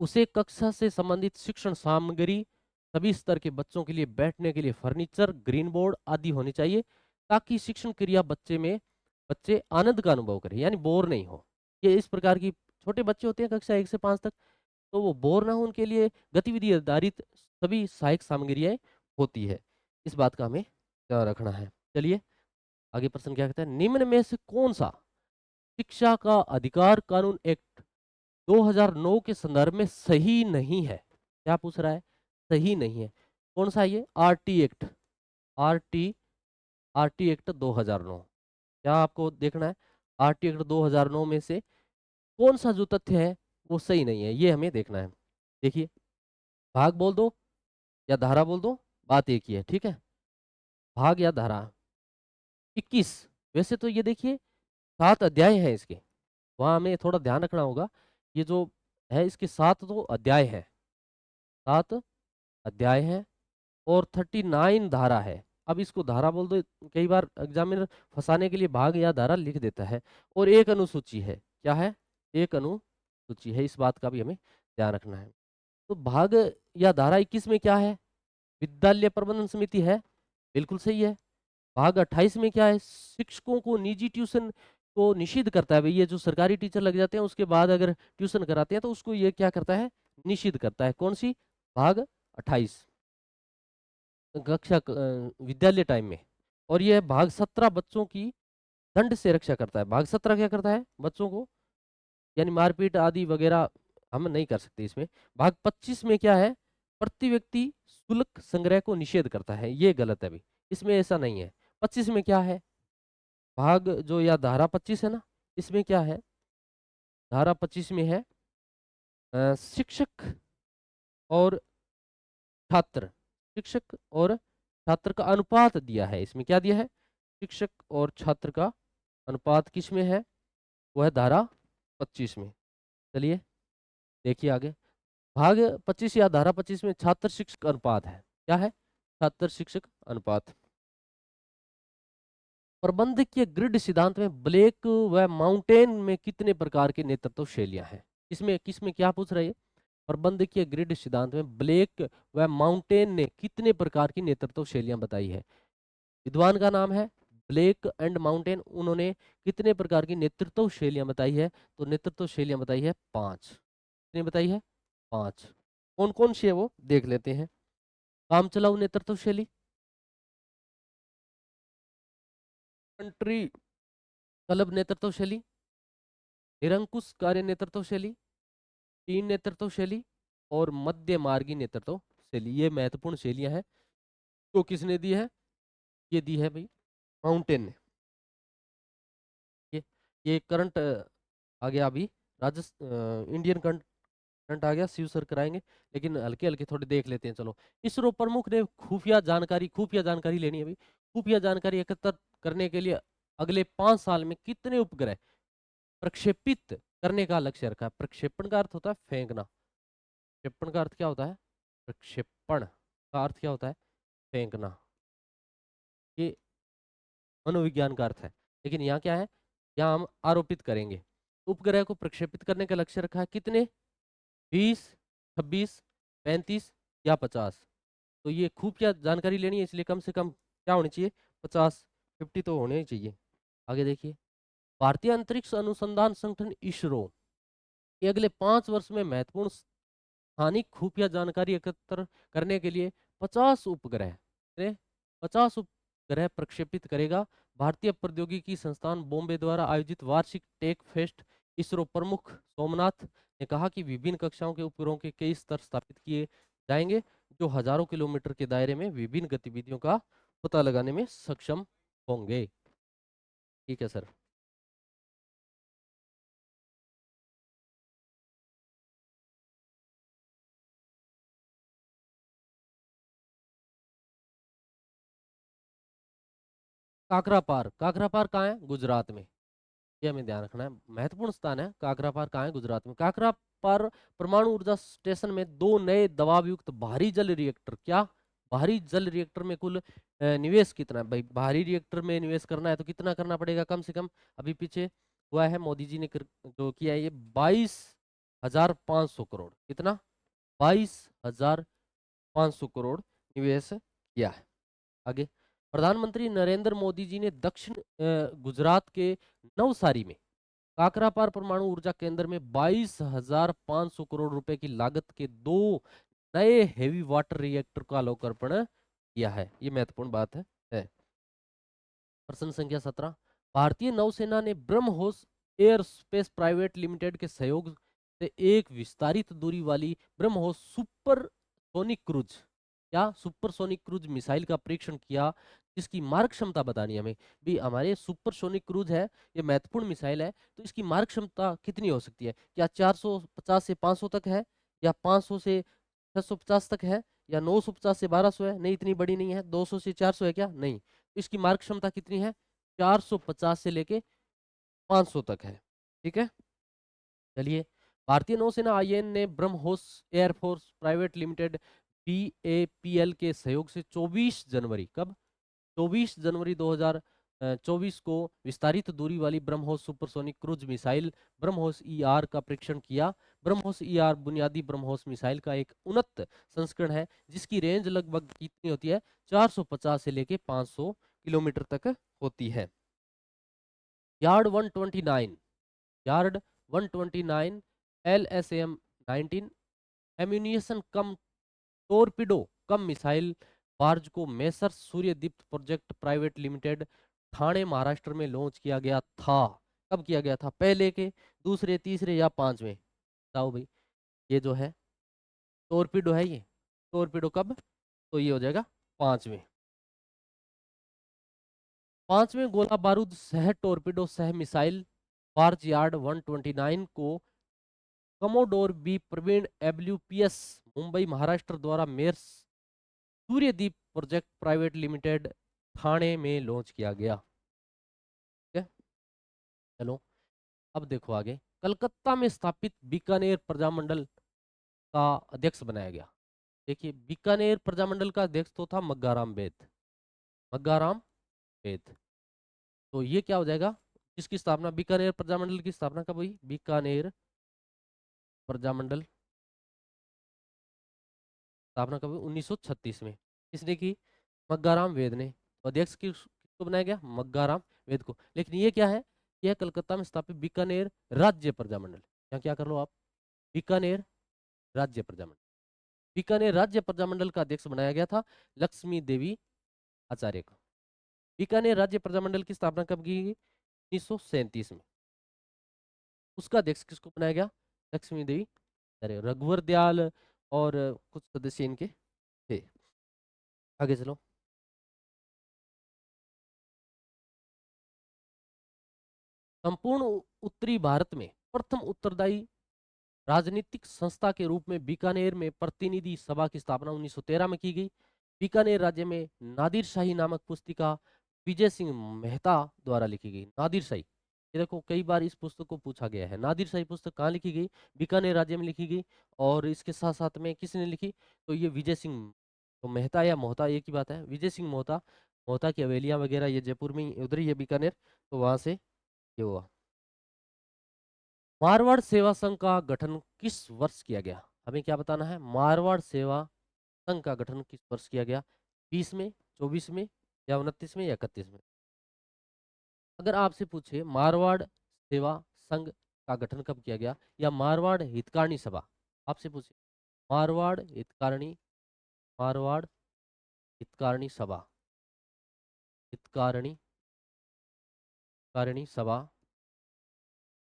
उसे कक्षा से संबंधित शिक्षण सामग्री, सभी स्तर के बच्चों के लिए बैठने के लिए फर्नीचर, ग्रीन बोर्ड आदि होनी चाहिए, ताकि शिक्षण क्रिया बच्चे आनंद का अनुभव करें, यानी बोर नहीं हो। ये इस प्रकार की छोटे बच्चे होते हैं कक्षा 1 से 5 तक, तो वो बोर ना हो, उनके लिए गतिविधि आधारित सभी सहायक सामग्रियां होती है। इस बात का हमें ध्यान रखना है। चलिए आगे प्रश्न क्या कहता है, निम्न में से कौन सा शिक्षा का अधिकार कानून एक्ट 2009 के संदर्भ में सही नहीं है? क्या पूछ रहा है? सही नहीं है। कौन सा? ये RT act, RT RT act 2009। क्या आपको देखना है? आरटी एक्ट 2009 में से कौन सा जो तथ्य है वो सही नहीं है, ये हमें देखना है। देखिए, भाग बोल दो या धारा बोल दो, बात एक ही है, ठीक है। भाग या धारा। 21, वैसे तो ये देखिए 7 अध्याय है इसके, वहां हमें थोड़ा ध्यान रखना होगा। ये जो है इसके 7 तो अध्याय है, 7 अध्याय है, और 39 धारा है। अब इसको धारा बोल दो, कई बार एग्जामिनर फंसाने के लिए भाग या धारा लिख देता है। और एक अनुसूची है, क्या है? एक अनुसूची है, इस बात का भी हमें ध्यान रखना है। तो भाग या धारा 21 में क्या है? विद्यालय प्रबंधन समिति है, बिल्कुल सही है। भाग 28 में क्या है? शिक्षकों को निजी ट्यूशन को निषिद्ध करता है। भाई ये जो सरकारी टीचर लग जाते हैं उसके बाद अगर ट्यूशन कराते हैं तो उसको ये क्या करता है? निषिद्ध करता है। कौन सी? भाग 28, विद्यालय टाइम में। और ये भाग 17 बच्चों की दंड से रक्षा करता है। भाग 17 क्या करता है? बच्चों को, यानी मारपीट आदि वगैरह हम नहीं कर सकते इसमें। भाग 25 में क्या है? प्रति व्यक्ति शुल्क संग्रह को निषेध करता है, ये गलत है भाई, इसमें ऐसा नहीं है। 25 में क्या है? भाग जो या धारा 25 है ना, इसमें क्या है? धारा 25 में है शिक्षक और छात्र, शिक्षक और छात्र का अनुपात दिया है। इसमें क्या दिया है? शिक्षक और छात्र का अनुपात किस में है? वो है धारा 25 में। चलिए देखिए आगे, भाग 25 या धारा 25 में छात्र शिक्षक अनुपात है। क्या है? छात्र शिक्षक अनुपात। प्रबंधकीय ग्रिड सिद्धांत में ब्लैक व माउंटेन में कितने प्रकार की नेतृत्व शैलियां हैं? इसमें किसमें क्या पूछ रहे हैं? प्रबंधकीय ग्रिड सिद्धांत में ब्लैक व माउंटेन ने कितने प्रकार की नेतृत्व शैलियां बताई है? विद्वान का नाम है ब्लैक एंड माउंटेन, उन्होंने कितने प्रकार की नेतृत्व शैलियां बताई है? तो नेतृत्व शैलियां बताई है 5। कितनी बताई है? 5। कौन कौन सी है वो देख लेते हैं। काम चलाऊ नेतृत्व शैली, कंट्री क्लब नेतृत्व शैली, निरंकुश कार्य नेतृत्व शैली, टीम नेतृत्व शैली, और मध्य मार्गी नेतृत्व शैली। ये महत्वपूर्ण शैलियां हैं। तो किसने दी है? ये दी है भाई माउंटेन। ये करंट आ गया अभी, इंडियन करंट आ गया, शिव सर कराएंगे, लेकिन हल्के हल्के थोड़े देख लेते हैं। चलो, इसरो प्रमुख ने खुफिया जानकारी लेनी है अभी। खुफिया जानकारी एकत्र करने के लिए अगले 5 साल में कितने उपग्रह प्रक्षेपित करने का लक्ष्य रखा है? प्रक्षेपण का अर्थ होता है फेंकना। प्रक्षेपण का अर्थ क्या होता है? प्रक्षेपण का अर्थ क्या होता है? फेंकना। ये मनोविज्ञान का अर्थ है, लेकिन यहाँ क्या है? यहाँ हम आरोपित करेंगे। उपग्रह को प्रक्षेपित करने का लक्ष्य रखा है कितने? 20, 26, 35 या 50? तो ये खुफिया जानकारी लेनी है, इसलिए कम से कम क्या होनी चाहिए? 50, 50 तो होने ही चाहिए। आगे देखिए, भारतीय अंतरिक्ष अनुसंधान संगठन इसरो के अगले 5 वर्ष में महत्वपूर्ण स्थानिक खुफिया जानकारी एकत्र करने के लिए 50 उपग्रह, कितने? 50 उपग्रह प्रक्षेपित करेगा। भारतीय प्रौद्योगिकी संस्थान बॉम्बे द्वारा आयोजित वार्षिक टेक फेस्ट इसरो प्रमुख सोमनाथ ने कहा कि विभिन्न कक्षाओं के उपग्रहों के कई स्तर स्थापित किए जाएंगे, जो हजारों किलोमीटर के दायरे में विभिन्न गतिविधियों का पता लगाने में सक्षम होंगे। ठीक है सर। काकरापार, काकरापार कहाँ है? गुजरात में। ये हमें ध्यान रखना है, महत्वपूर्ण स्थान है। काकरापार कहाँ है? गुजरात में। काकरापार परमाणु ऊर्जा स्टेशन में 2 नए दबाव युक्त भारी जल रिएक्टर, क्या? भारी जल रिएक्टर में कुल निवेश कितना है भाई? भारी रिएक्टर में निवेश करना है तो कितना करना पड़ेगा? कम से कम अभी पीछे हुआ है, मोदी जी ने जो किया है, ये 22,500 करोड़। कितना? 22,500 करोड़ निवेश किया है। आगे, प्रधानमंत्री नरेंद्र मोदी जी ने दक्षिण गुजरात के नवसारी में काकरापार परमाणु ऊर्जा केंद्र में 22,500 करोड़ रुपए की लागत के 2 नए हेवी वाटर रिएक्टर का लोकार्पण किया है। ये महत्वपूर्ण बात है। प्रश्न संख्या 17, भारतीय नौसेना ने BrahMos air space private limited के सहयोग से एक विस्तारित दूरी वाली ब्रह्मोस सुपर सोनिक क्रूज, क्या? सुपरसोनिक क्रूज मिसाइल का परीक्षण किया, जिसकी मारक क्षमता बतानी है हमें भी। हमारे सुपरसोनिक क्रूज है, ये महत्वपूर्ण मिसाइल है, तो इसकी मारक क्षमता कितनी हो सकती है? क्या 450 से 500 तक है, या 500 से 650 तक है, या 950 से 1200 है? नहीं, इतनी बड़ी नहीं है। 200 से 400 है क्या? नहीं। इसकी मारक क्षमता कितनी है? 450 से लेके 500 तक है। ठीक है, चलिए। भारतीय नौसेना आईएन ने ब्रह्मोस एयरफोर्स प्राइवेट लिमिटेड बीएपीएल के सहयोग से 24 जनवरी, कब? 24 जनवरी 2024 को विस्तारित दूरी वाली BrahMos supersonic cruise missile BrahMos ER का परीक्षण किया। ब्रह्मोस ईआर बुनियादी ब्रह्मोस मिसाइल का एक उन्नत संस्करण है, जिसकी रेंज लगभग कितनी होती है? 450 से लेके 500 किलोमीटर तक होती है। Yard 129, yard 129 LSAM 19 ammunition cum torpedo cum missile barge को messrs Suryadipta project private limited Thane Maharashtra में लॉन्च किया गया था। कब किया गया था? पहले के, दूसरे, तीसरे या पांचवें? बताओ भाई। ये जो है टोरपीडो है, ये टोरपीडो कब? तो ये हो जाएगा पांचवें। पांचवें गोला बारूद सह टोरपीडो सह मिसाइल बार्ज यार्ड 129 को commodore B Praveen WPS Mumbai Maharashtra द्वारा मेयर Suryadeep project private limited Thane में लॉन्च किया गया। ठीक है, चलो। अब देखो आगे, कलकत्ता में स्थापित बीकानेर प्रजामंडल का अध्यक्ष बनाया गया। देखिए, बीकानेर प्रजामंडल का अध्यक्ष तो था मग्गाराम बेद, मग्गाराम बेद। तो ये क्या हो जाएगा? इसकी स्थापना, बीकानेर प्रजामंडल की स्थापना कब हुई? बीकानेर प्रजामंडल स्थापना कब हुई? 1936 में। किसने की? मग्गाराम वेद ने। तो अध्यक्ष किसको बनाया गया? मग्गाराम वेद को। लेकिन ये क्या है? यह कलकत्ता में स्थापित बीकानेर राज्य प्रजामंडल, या क्या कर लो आप, बीकानेर राज्य प्रजामंडल। बीकानेर राज्य प्रजामंडल का अध्यक्ष बनाया गया था लक्ष्मी देवी आचार्य को। बीकानेर राज्य प्रजामंडल की स्थापना कब की गई? 1937 में। उसका अध्यक्ष किसको बनाया गया? लक्ष्मी देवी आचार्य। रघुवर दयाल और कुछ सदस्य इनके थे। आगे चलो। संपूर्ण उत्तरी भारत में प्रथम उत्तरदायी राजनीतिक संस्था के रूप में बीकानेर में प्रतिनिधि सभा की स्थापना 1913 में की गई। बीकानेर राज्य में नादिर शाही नामक पुस्तिका विजय सिंह मेहता द्वारा लिखी गई। नादिर शाही, ये देखो कई बार इस पुस्तक को पूछा गया है। नादिर शाही पुस्तक कहाँ लिखी गई? बीकानेर राज्य में लिखी गई। और इसके साथ साथ में किसने लिखी? तो ये विजय सिंह, तो मेहता या मोहता एक ही बात है, विजय सिंह मोहता। मोहता की हवेलियां वगैरह ये जयपुर में उधर ही है, बीकानेर, तो वहां से ये हुआ। मारवाड़ सेवा संघ का गठन किस वर्ष किया गया? हमें क्या बताना है? मारवाड़ सेवा संघ का गठन किस वर्ष किया गया? 20 में, 24 में, या 29 में, या 31 में? अगर आपसे पूछे मारवाड़ सेवा संघ का गठन कब किया गया, या मारवाड़ हितकारिणी सभा, आपसे पूछे मारवाड़ हितकारिणी सभा, हितकारिणी कारिणी सभा,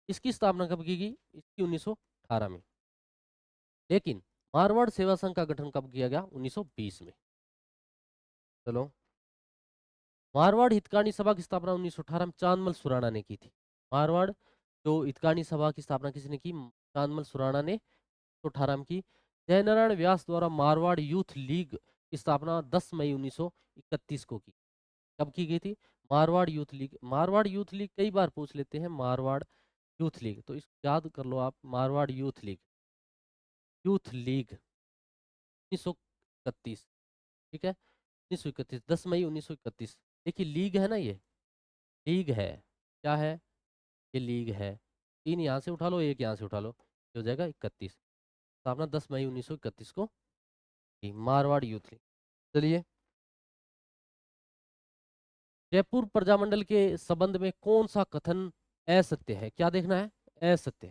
इसकी स्थापना कब की गई? इसकी 1918 में। लेकिन मारवाड़ सेवा संघ का गठन कब किया गया? 1920 में। चलो, मारवाड़ हितकारिणी सभा की स्थापना 1918 में चांदमल सुराणा ने की थी। मारवाड़ जो हितकारिणी सभा की स्थापना किसने की? चांदमल सुराणा ने 18 में की। जयनारायण व्यास द्वारा मारवाड़ यूथ लीग की स्थापना 10 मई 1931 को की। कब की गई थी? Marwar youth league. Marwar youth league कई बार पूछ लेते हैं, मारवाड़ यूथ लीग, तो इसको याद कर लो आप, Marwar youth league, youth league 1931। ठीक है, 1931, 10 मई 1931। देखिए लीग है ना, ये लीग है, क्या है? ये लीग है। तीन यहाँ से उठा लो, एक यहाँ से उठा लो, ये हो जाएगा 31। स्थापना 10 मई 1931 को की, मारवाड़ यूथ लीग। चलिए, जयपुर प्रजामंडल के संबंध में कौन सा कथन असत्य है? क्या देखना है? असत्य।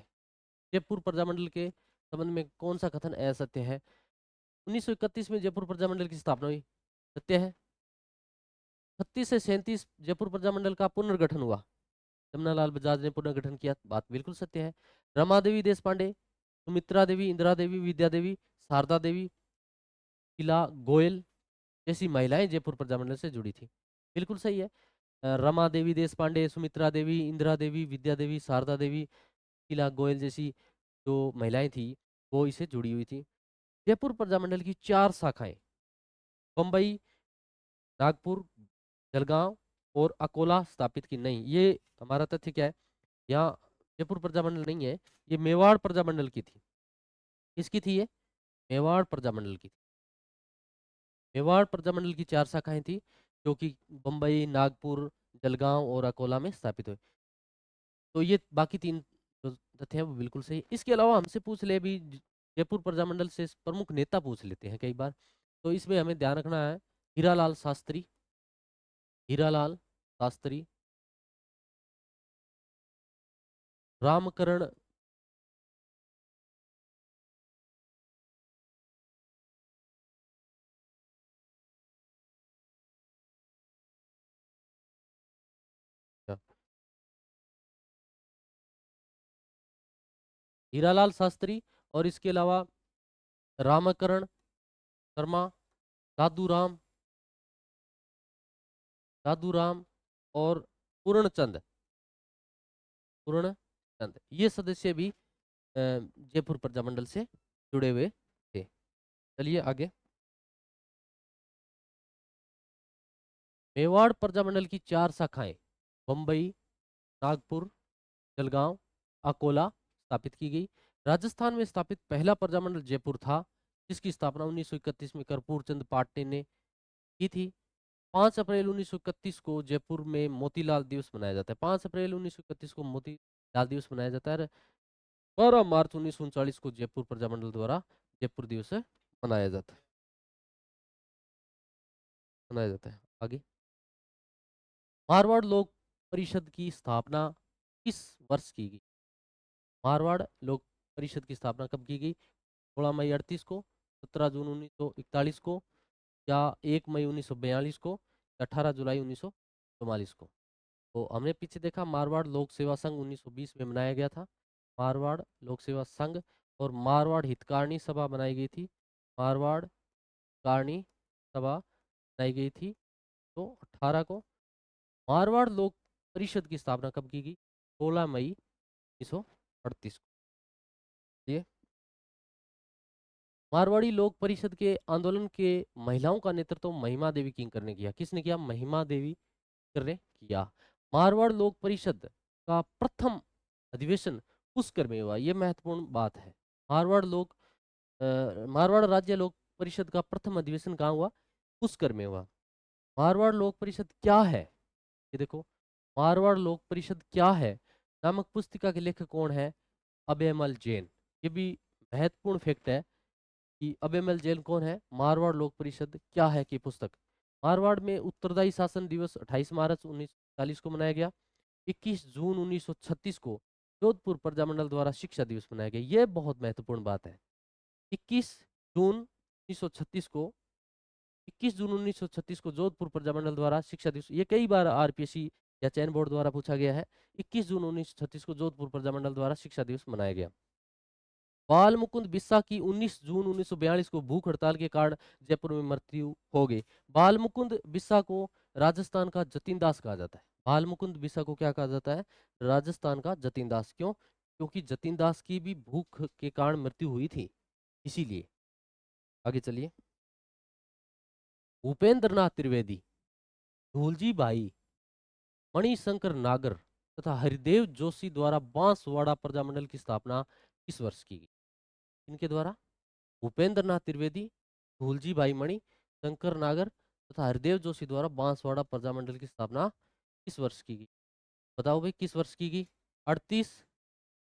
जयपुर प्रजामंडल के संबंध में कौन सा कथन असत्य है? 1931 में जयपुर प्रजामंडल की स्थापना हुई, सत्य है। 36 से 37 जयपुर प्रजामंडल का पुनर्गठन हुआ, जमनालाल बजाज ने पुनर्गठन किया, बात बिल्कुल सत्य है। रमा देवी देश पांडे, सुमित्रा देवी, इंदिरा देवी, विद्या देवी, शारदा देवी, किला गोयल जैसी महिलाएं जयपुर प्रजामंडल से जुड़ी थी, बिल्कुल सही है। रमा देवी देश पांडे, सुमित्रा देवी, इंदिरा देवी, विद्या देवी, शारदा देवी, किला गोयल जैसी जो महिलाएं थी वो इससे जुड़ी हुई थी। जयपुर प्रजामंडल की 4 शाखाएं बम्बई, नागपुर, जलगांव और अकोला स्थापित की। नहीं, ये हमारा तथ्य क्या है? यहाँ जयपुर प्रजामंडल नहीं है, ये मेवाड़ प्रजामंडल की थी। किसकी थी ये? मेवाड़ प्रजामंडल की थी। मेवाड़ प्रजामंडल की 4 शाखाएं थी, जो कि बम्बई, नागपुर, जलगांव और अकोला में स्थापित हुई। तो ये बाकी 3 जो तथ्य हैं वो बिल्कुल सही। इसके अलावा हमसे पूछ ले भी, जयपुर प्रजामंडल से प्रमुख नेता पूछ लेते हैं कई बार, तो इसमें हमें ध्यान रखना है, हीरालाल शास्त्री, हीरालाल शास्त्री, रामकरण, हीरालाल शास्त्री, और इसके अलावा रामकरण शर्मा, दादूराम, दादूराम और पूर्णचंद, पूर्णचंद, ये सदस्य भी जयपुर प्रजामंडल से जुड़े हुए थे। चलिए आगे। मेवाड़ प्रजामंडल की 4 शाखाएं बम्बई, नागपुर, जलगांव, अकोला स्थापित की गई। राजस्थान में स्थापित पहला प्रजामंडल जयपुर था, जिसकी स्थापना 1931 में कर्पूर चंद पाटने ने की थी। 5 अप्रैल 1931 को जयपुर में मोतीलाल दिवस मनाया जाता है। 5 अप्रैल 1931 को मोतीलाल दिवस मनाया जाता है। 12 मार्च 1939 को जयपुर प्रजामंडल द्वारा जयपुर दिवस मनाया जाता है, आगे। मारवाड़ लोक परिषद की स्थापना किस वर्ष की गई? मारवाड़ लोक परिषद की स्थापना कब की गई? 16 मई 38 को, 17 जून 1941 को, या 1 मई 1942 को, या 18 जुलाई 1944 को? तो हमने पीछे देखा, मारवाड़ लोक सेवा संघ 1920 में बनाया गया था, मारवाड़ लोक सेवा संघ, और मारवाड़ हितकारिणी सभा बनाई गई थी, मारवाड़ हितकारिणी सभा बनाई गई थी तो 18 को। मारवाड़ लोक परिषद की स्थापना कब की गई? 16 मई 1938 को। ये मारवाड़ी लोक परिषद के आंदोलन के महिलाओं का नेतृत्व महिमा देवी किंकर ने किया। किसने किया? महिमा देवी किंकर ने किया। मारवाड़ लोक परिषद का प्रथम अधिवेशन पुष्कर में हुआ। यह महत्वपूर्ण बात है। मारवाड़ लोक मारवाड़ राज्य लोक परिषद का प्रथम अधिवेशन कहाँ हुआ? पुष्कर में हुआ। मारवाड़ लोक परिषद क्या है? ये देखो, मारवाड़ लोक परिषद क्या है नामक पुस्तिका के लेखक कौन है? अभयमल जैन। ये भी महत्वपूर्ण फैक्ट है कि अभयमल जैन कौन है? मारवाड़ लोक परिषद क्या है की पुस्तक। मारवाड़ में उत्तरदायी शासन दिवस 28 मार्च 1940 को मनाया गया। 21 जून 1936 को जोधपुर प्रजामंडल द्वारा शिक्षा दिवस मनाया गया। यह बहुत महत्वपूर्ण बात है। 21 जून 1936 को 21 जून 1936 को जोधपुर प्रजामंडल द्वारा शिक्षा दिवस, ये कई बार आरपीएससी या चयन बोर्ड द्वारा पूछा गया है। 21 जून 1936 को जोधपुर प्रजामंडल द्वारा शिक्षा दिवस मनाया गया। बाल मुकुंद बिस्सा की 19 जून 1942 को भूख हड़ताल के कारण जयपुर में मृत्यु हो गई। बाल मुकुंद बिस्सा को राजस्थान का जतीन दास कहा जाता है। बाल मुकुंद बिस्सा को क्या कहा जाता है? राजस्थान का जतीन दास। क्यों? क्योंकि जतीन दास की भी भूख के कारण मृत्यु हुई थी, इसीलिए। आगे चलिए। भूपेंद्र नाथ त्रिवेदी, धूलजी भाई, मणिशंकर नागर तथा हरिदेव जोशी द्वारा बांसवाड़ा प्रजामंडल की स्थापना किस वर्ष की गई? इनके द्वारा भूपेंद्र नाथ त्रिवेदी, धूलजी भाई मणि, शंकर नागर तथा हरिदेव जोशी द्वारा बांसवाड़ा प्रजामंडल की स्थापना किस वर्ष की गई? बताओ भाई, किस वर्ष की गई? 38,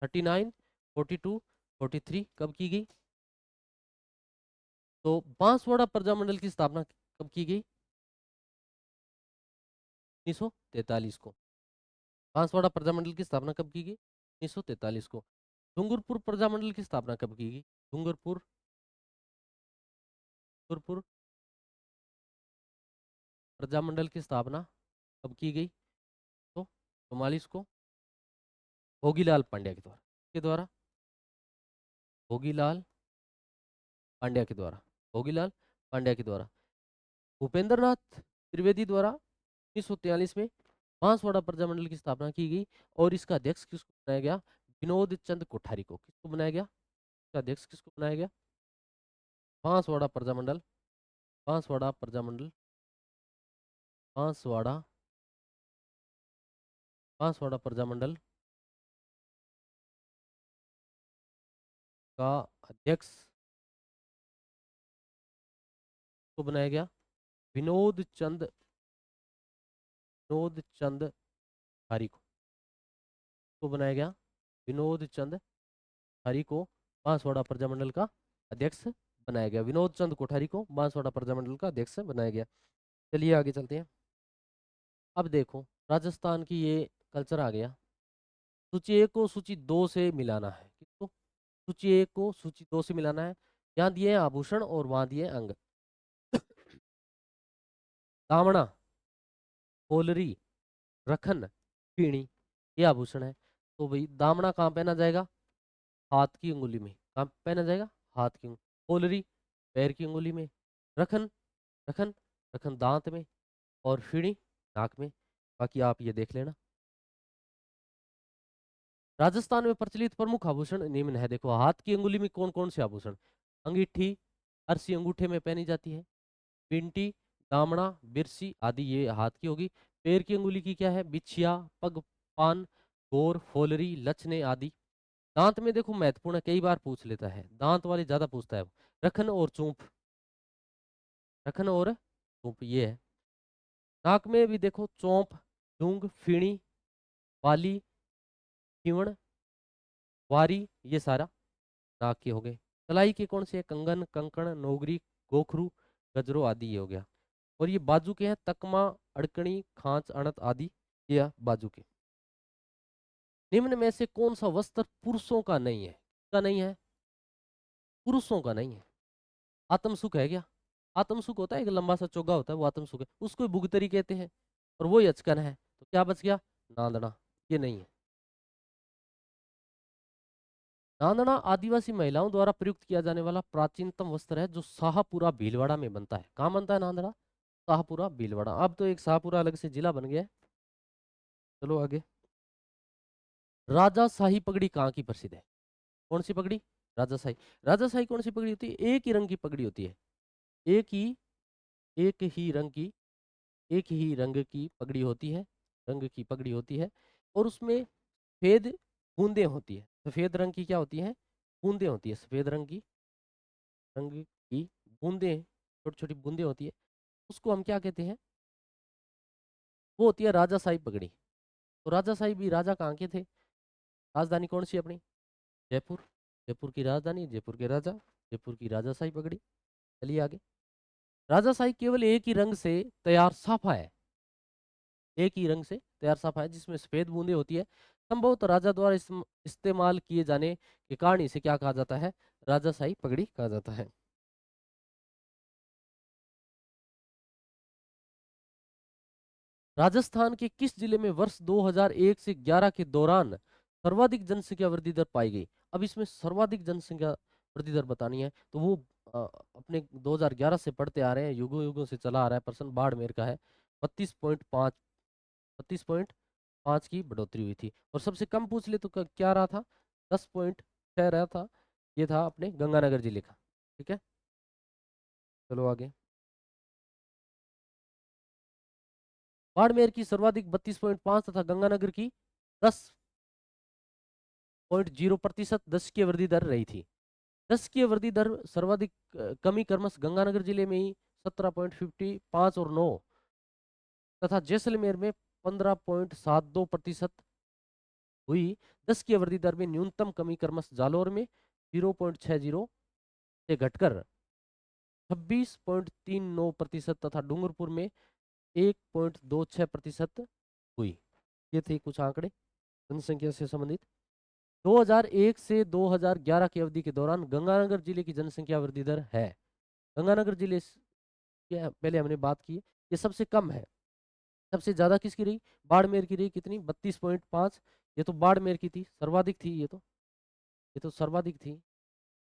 39, 42, 43, कब की गई? तो बांसवाड़ा प्रजामंडल की स्थापना कब की गई? 1943 को। बांसवाड़ा प्रजामंडल की स्थापना कब की गई? 1943 को। डूंगरपुर प्रजामंडल की स्थापना कब की गई? डूंगरपुर डूंगरपुर प्रजामंडल की स्थापना कब की गई? तो 44 को, भोगीलाल पांड्या के द्वारा भोगीलाल पांड्या के द्वारा भोगीलाल पांड्या के द्वारा। भूपेंद्र नाथ त्रिवेदी द्वारा 1943 में बांसवाड़ा प्रजामंडल की स्थापना की गई और इसका अध्यक्ष किसको बनाया गया? विनोद चंद कोठारी को। किसको बनाया गया? इसका अध्यक्ष किसको बनाया गया? बांसवाड़ा प्रजामंडल बांसवाड़ा प्रजामंडल बांसवाड़ा बांसवाड़ा प्रजामंडल का अध्यक्ष को बनाया गया? विनोद चंद हरी को बनाया गया। विनोद चंद हरी को बांसवाड़ा प्रजामंडल का अध्यक्ष बनाया गया। विनोद चंद कोठारी को बांसवाड़ा प्रजामंडल का अध्यक्ष बनाया गया। चलिए आगे चलते हैं। अब देखो, राजस्थान की ये कल्चर आ गया। सूची 1 को सूची 2 से मिलाना है। किसको? सूची 1 को सूची 2 से मिलाना है। यहाँ दिए हैं आभूषण और वहां दिए हैं अंग। दामना, होलरी, रखन, पीणी, ये आभूषण है। तो भाई दामना कहाँ पहना जाएगा? हाथ की अंगुली में। कहाँ पहना जाएगा? हाथ की अंगुली। होलरी पैर की अंगुली में। रखन रखन रखन दांत में। और फीणी नाक में। बाकी आप ये देख लेना। राजस्थान में प्रचलित प्रमुख आभूषण निम्न है। देखो, हाथ की अंगुली में कौन कौन से आभूषण? अंगीठी, अरसी अंगूठे में पहनी जाती है। पिंटी, दामड़ा, बिरसी आदि ये हाथ की होगी। पैर की अंगुली की क्या है? बिछिया, पग, पान, गोर, फोलरी, लचने आदि। दांत में देखो महत्वपूर्ण है, कई बार पूछ लेता है, दांत वाले ज्यादा पूछता है। रखन और चूंप। रखन और चूंप ये है। नाक में भी देखो चौंप, डूंग, फीणी, वाली, चिवण, वारी, ये सारा नाक के हो गए। कलाई के कौन से है? कंगन, कंकण, नोगरी, गोखरू, गजरो आदि ये हो गया। और ये बाजू के हैं तकमा, अड़कनी, खांच, अणत आदि, ये बाजू के। निम्न में से कौन सा वस्त्र पुरुषों का नहीं है? का नहीं है? पुरुषों का नहीं है। आत्मसुख है क्या? आत्मसुख होता है, एक लंबा सा चोगा होता है, वो आत्मसुख है, उसको भुगतरी कहते हैं। और वो अचकन है। तो क्या बच गया? नांदना, ये नहीं है। नांदना आदिवासी महिलाओं द्वारा प्रयुक्त किया जाने वाला प्राचीनतम वस्त्र है जो शाहपुरा भीलवाड़ा में बनता है। कहाँ बनता है नांदना? शाहपुरा भीलवाड़ा। अब तो एक शाहपुरा अलग से जिला बन गया है। चलो आगे। राजाशाही पगड़ी कहाँ की प्रसिद्ध है? कौन सी पगड़ी? राजाशाही। राजाशाही कौन सी पगड़ी होती है? एक ही रंग की पगड़ी होती है। एक ही एक ही रंग की एक ही रंग की पगड़ी होती है। रंग की पगड़ी होती है और उसमें सफेद बूंदें होती है। सफेद रंग की क्या होती है? बूंदें होती है। सफेद रंग की बूंदें, छोटी छोटी बूंदें होती है। उसको हम क्या कहते हैं? वो होती है राजाशाही पगड़ी। तो राजाशाही भी राजा कहाँ के थे? राजधानी कौन सी अपनी? जयपुर। जयपुर की राजधानी, जयपुर के राजा, जयपुर की राजाशाही पगड़ी। चलिए आगे। राजाशाही केवल एक ही रंग से तैयार साफा है। एक ही रंग से तैयार साफा है जिसमें सफेद बूंदें होती है। संभवतः राजा द्वारा इस्तेमाल किए जाने के कारण इसे क्या कहा जाता है? राजाशाही पगड़ी कहा जाता है। राजस्थान के किस जिले में वर्ष 2001 से 11 के दौरान सर्वाधिक जनसंख्या वृद्धि दर पाई गई? अब इसमें सर्वाधिक जनसंख्या वृद्धि दर बतानी है तो वो अपने 2011 से पढ़ते आ रहे हैं, युगों युगों से चला आ रहा है। प्रश्न बाड़मेर का है। 32.5, 32.5 की बढ़ोतरी हुई थी। और सबसे कम पूछ ले तो क्या रहा था? 10.6 रहा था। ये था अपने गंगानगर जिले का। ठीक है, चलो आगे। बाड़मेर की सर्वाधिक 32.5 तथा गंगानगर की 10.0% दशकीय वृद्धि दर रही थी। दशकीय वृद्धि दर सर्वाधिक कमी क्रमश गंगानगर जिले में ही 17.55 और 9 तथा जैसलमेर में 15.72% हुई। दशकीय वृद्धि दर में न्यूनतम कमी क्रमश जालौर में 0.60 से घटकर 26.39% तथा डूंगरपुर में 1.26% हुई। ये थे कुछ आंकड़े जनसंख्या से संबंधित। 2001 से 2011 की अवधि के दौरान गंगानगर जिले की जनसंख्या वृद्धि दर है। गंगानगर जिले के पहले हमने बात की, ये सबसे कम है। सबसे ज्यादा किसकी रही? बाड़मेर की रही। कितनी? 32.5। ये तो बाड़मेर की थी, सर्वाधिक थी। ये तो सर्वाधिक थी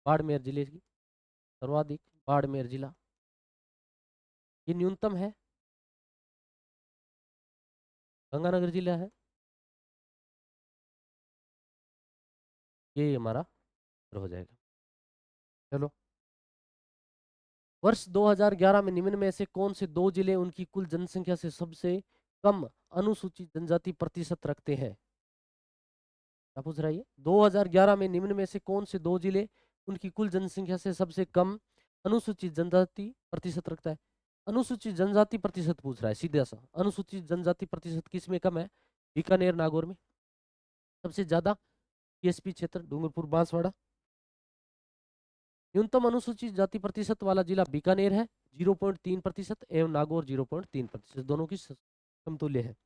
बाड़मेर जिले की। सर्वाधिक बाड़मेर जिला। ये न्यूनतम है, गंगानगर जिला है। ये हमारा हो जाएगा। चलो, वर्ष 2011 में निम्न में से कौन से दो जिले उनकी कुल जनसंख्या से सबसे कम अनुसूचित जनजाति प्रतिशत रखते हैं? क्या पूछ रहा है ये? 2011 में निम्न में से कौन से दो जिले उनकी कुल जनसंख्या से सबसे कम अनुसूचित जनजाति प्रतिशत रखता है? अनुसूचित जनजाति प्रतिशत पूछ रहा है सीधा सा। अनुसूचित जनजाति प्रतिशत किस में कम है? बीकानेर, नागौर में। सबसे ज्यादा टीएसपी क्षेत्र डूंगरपुर, बांसवाड़ा। न्यूनतम अनुसूचित जाति प्रतिशत वाला जिला बीकानेर है, 0.3%, एवं नागौर 0.3%। दोनों की समतुल्य है।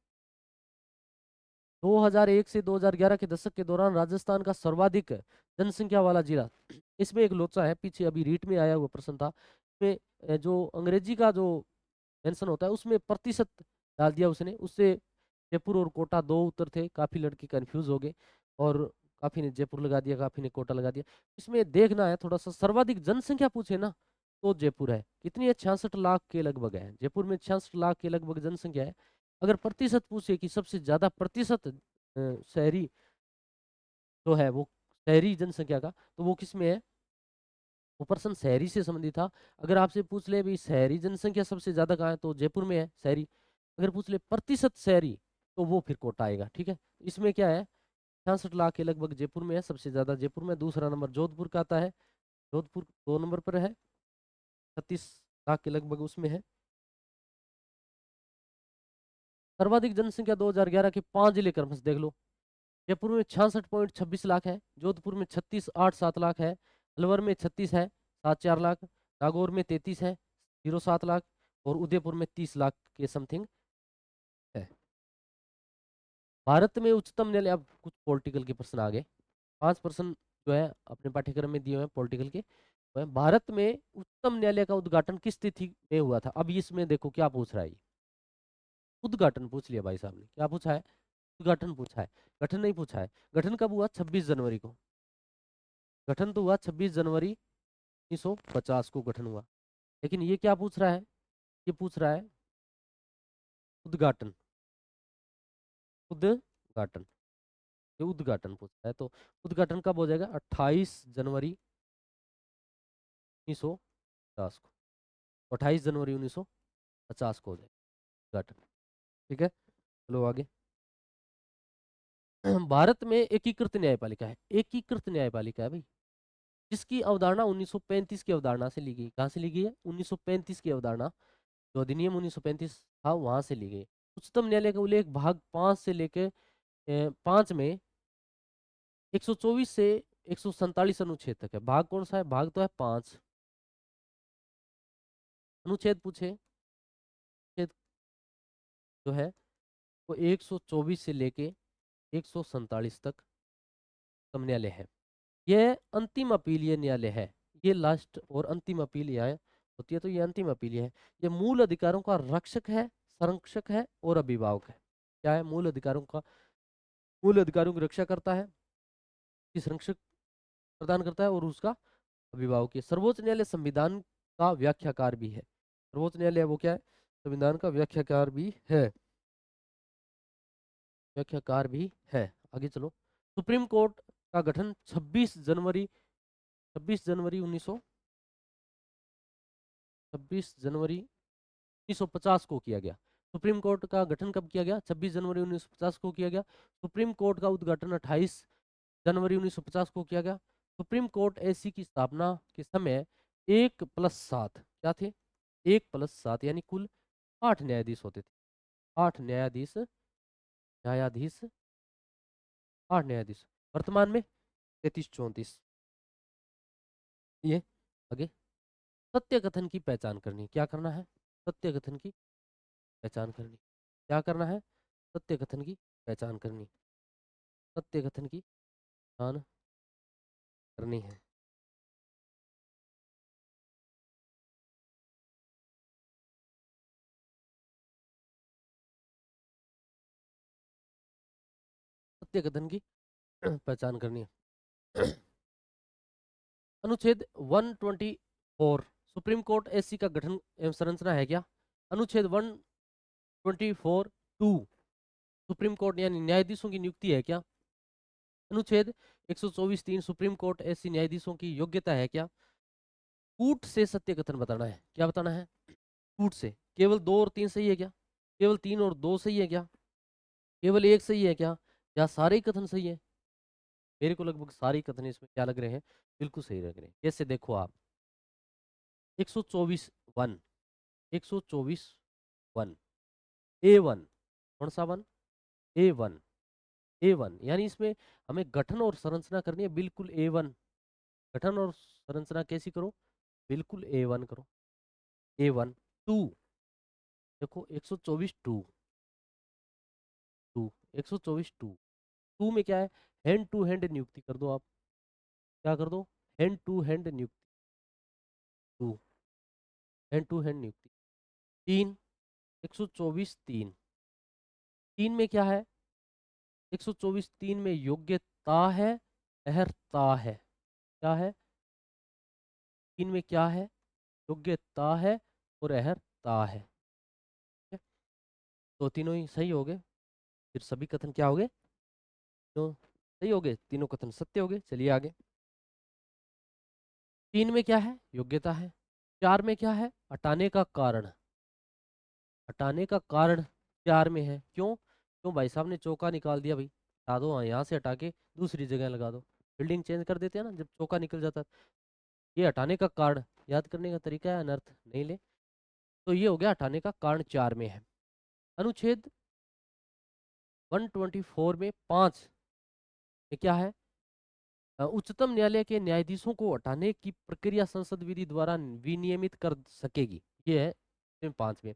2001 से 2011 के दशक के दौरान राजस्थान का सर्वाधिक जनसंख्या वाला जिला, इसमें एक लोचा है, पीछे अभी रीट में आया हुआ प्रश्न था। इसमें जो अंग्रेजी का जो मेंशन होता है उसमें प्रतिशत डाल दिया उसने, उससे जयपुर और कोटा दो उत्तर थे। काफी लड़के कंफ्यूज हो गए और काफी ने जयपुर लगा दिया, काफी ने कोटा लगा दिया। इसमें देखना है थोड़ा सा, सर्वाधिक जनसंख्या पूछे ना तो जयपुर है। कितनी है? 66 लाख के लगभग है जयपुर में। 66 लाख के लगभग जनसंख्या है। अगर प्रतिशत पूछे कि सबसे ज्यादा प्रतिशत शहरी जो है वो, शहरी जनसंख्या का, तो वो किस में है? वो प्रश्न शहरी से संबंधित था। अगर आपसे पूछ ले भी शहरी जनसंख्या सबसे ज्यादा कहाँ है, तो जयपुर में है शहरी। अगर पूछ ले प्रतिशत शहरी, तो वो फिर कोटा आएगा। ठीक है, इसमें क्या है? 66 लाख के लगभग जयपुर में है, सबसे ज्यादा जयपुर में। दूसरा नंबर जोधपुर का आता है, जोधपुर 2 नंबर पर है, 36 लाख के लगभग उसमें है। सर्वाधिक जनसंख्या 2011 के 5 जिले क्रमश देख लो। जयपुर में 66.26 लाख है, जोधपुर में 36.87 लाख है, अलवर में 36 है, 7.4 लाख, नागौर में 33 है, 0.7 लाख, और उदयपुर में 30 लाख के समथिंग है। भारत में उच्चतम न्यायालय, अब कुछ पॉलिटिकल के प्रश्न आ गए। 5 प्रश्न जो है अपने पाठ्यक्रम में दिए हुए हैं पॉलिटिकल के। भारत में उच्चतम न्यायालय का उद्घाटन किस तिथि में हुआ था? अब इसमें देखो क्या पूछ रहा है। उद्घाटन पूछ लिया भाई साहब ने। क्या पूछा है? उद्घाटन पूछा है, गठन नहीं पूछा है। गठन कब हुआ? 26 जनवरी को। गठन तो हुआ 26 जनवरी 1950 को गठन हुआ। लेकिन ये क्या पूछ रहा है? ये पूछ रहा है उद्घाटन। उद्घाटन। ये उद्घाटन पूछा है, तो उद्घाटन कब हो जाएगा? 28 जनवरी 1950 को। 28 जनवरी 1950 को हो जाएगा उद्घाटन। ठीक है, चलो आगे। भारत में एकीकृत न्यायपालिका है, एकीकृत न्यायपालिका है भाई, जिसकी अवधारणा 1935 की अवधारणा से ली गई। कहाँ से ली गई है? 1935 की अवधारणा, जो अधिनियम 1935 था वहां से ली गई। उच्चतम न्यायालय का उल्लेख भाग 5 से लेके 5 में 124 से 147 अनुच्छेद तक है। भाग कौन सा है? भाग तो है 5। अनुच्छेद पूछे, अनुच्छेद जो है वो 124 से लेके 147 तक उच्चतम न्यायालय है। यह अंतिम अपीलीय न्यायालय है। ये लास्ट और अंतिम अपील यहाँ होती है, तो ये अंतिम अपील है। ये मूल अधिकारों का रक्षक है, संरक्षक है और अभिभावक है। क्या है? मूल अधिकारों की रक्षा करता है, की संरक्षक प्रदान करता है और उसका अभिभावक है। सर्वोच्च न्यायालय संविधान का व्याख्याकार भी है। सर्वोच्च न्यायालय वो क्या है? संविधान का व्याख्याकार भी है, व्याख्याकार भी है। आगे चलो। सुप्रीम कोर्ट का गठन 26 जनवरी 1950 को किया गया। सुप्रीम कोर्ट का गठन कब किया गया? 26 जनवरी 1950 को किया गया। सुप्रीम कोर्ट का उद्घाटन 28 जनवरी 1950 को किया गया। सुप्रीम कोर्ट एसी की स्थापना के समय 1+7 क्या थे? 1+7 यानी कुल 8 न्यायाधीश होते थे। 8 न्यायाधीश, न्यायाधीश 8 न्यायाधीश। वर्तमान में 33-34। ये आगे। सत्य कथन की पहचान करनी। क्या करना है? सत्य कथन की पहचान करनी। क्या करना है? सत्य कथन की पहचान करनी। सत्य कथन की पहचान करनी है। सत्य कथन की पहचान करनी है। अनुच्छेद 124, सुप्रीम कोर्ट एससी का गठन एवं संरचना है क्या? अनुच्छेद 124(2), सुप्रीम कोर्ट यानी न्यायाधीशों की नियुक्ति है क्या? अनुच्छेद 124(3), सुप्रीम कोर्ट एससी न्यायाधीशों की योग्यता है क्या? कूट से सत्य कथन बताना है। क्या बताना है? कूट से। केवल 2 और 3 सही है क्या? केवल 3 और 2 सही है क्या? केवल 1 सही है क्या? या सारे ही कथन सही है? मेरे को लगभग सारे ही कथन इसमें क्या लग रहे हैं? बिल्कुल सही लग रहे हैं। कैसे? देखो आप, 124(1), 124(1), A1, कौन सा 1? A1, A1 यानी इसमें हमें गठन और संरचना करनी है, बिल्कुल A1। गठन और संरचना कैसी करो? बिल्कुल A1 करो। A1। 2, देखो 124(2), 124(2), 2 में क्या है? हैंड टू हैंड नियुक्ति कर दो आप। क्या कर दो? हैंड टू हैंड नियुक्ति। 2, हैंड टू हैंड नियुक्ति। 3, 124(3), 3 में क्या है? 124(3) में योग्यता है, अहर्ता है। क्या है? 3 में क्या है? योग्यता है और अहर्ता है। ठीक है? तो तीनों ही सही हो गए। फिर सभी कथन क्या हो गए? तो सही हो गए, तीनों कथन सत्य हो गए। चलिए आगे। 3 में क्या है? योग्यता है। 4 में क्या है? हटाने का कारण। हटाने का कारण 4 में है। क्यों? क्यों भाई साहब ने चौका निकाल दिया भाई, हटा दो। हाँ, यहाँ से हटा के दूसरी जगह लगा दो। बिल्डिंग चेंज कर देते हैं ना जब चौका निकल जाता है। ये हटाने का कारण याद करने का तरीका है, अनर्थ नहीं ले। तो ये हो गया हटाने का कारण 4 में है। अनुच्छेद 124 में 5 में क्या है? उच्चतम न्यायालय के न्यायाधीशों को हटाने की प्रक्रिया संसद विधि द्वारा विनियमित कर सकेगी। ये है इसमें 5 में।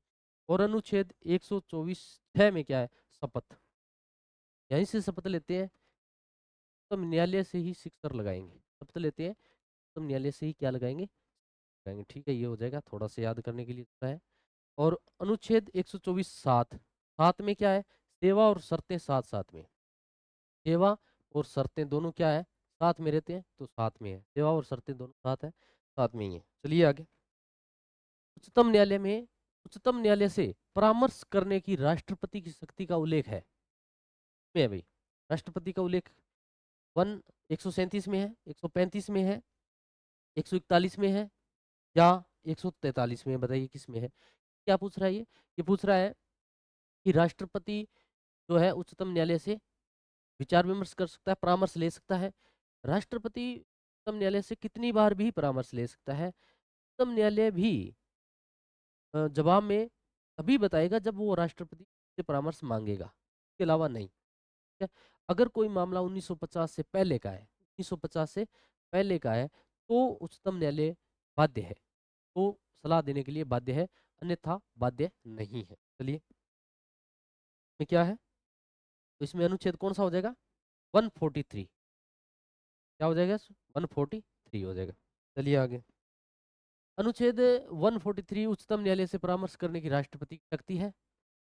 और अनुच्छेद 124(6) में क्या है? शपथ। यहीं से शपथ लेते हैं, तो न्यायालय से ही शिक्षर लगाएंगे। शपथ लेते हैं तो न्यायालय से ही क्या लगाएंगे? लगाएंगे। ठीक है, ये हो जाएगा। थोड़ा सा याद करने के लिए होता है। और अनुच्छेद 124(7), 7 में क्या है? सेवा और शर्तें साथ साथ में। सेवा और शर्तें दोनों क्या है? साथ में रहते हैं, तो साथ में है। सेवा और शर्तें दोनों साथ है, साथ में ही है। चलिए आगे। उच्चतम न्यायालय में, उच्चतम न्यायालय से परामर्श करने की राष्ट्रपति की शक्ति का उल्लेख है में भाई। राष्ट्रपति का उल्लेख 137 में है, 135 में है, 141 में है या 143 में है? बताइए किस में है? क्या पूछ रहा है ये पूछ रहा है कि राष्ट्रपति जो है उच्चतम न्यायालय से विचार विमर्श कर सकता है, परामर्श ले सकता है। राष्ट्रपति उच्चतम न्यायालय से कितनी बार भी परामर्श ले सकता है? उच्चतम न्यायालय भी जवाब में तभी बताएगा जब वो राष्ट्रपति से परामर्श मांगेगा, इसके अलावा नहीं। ठीक है? अगर कोई मामला 1950 से पहले का है, 1950 से पहले का है, तो उच्चतम न्यायालय बाध्य है, तो सलाह देने के लिए बाध्य है, अन्यथा बाध्य नहीं है। चलिए, इसमें क्या है? तो इसमें अनुच्छेद कौन सा हो जाएगा? 143। क्या हो जाएगा? 143 हो जाएगा। चलिए आगे। अनुच्छेद 143 उच्चतम न्यायालय से परामर्श करने की राष्ट्रपति की शक्ति है।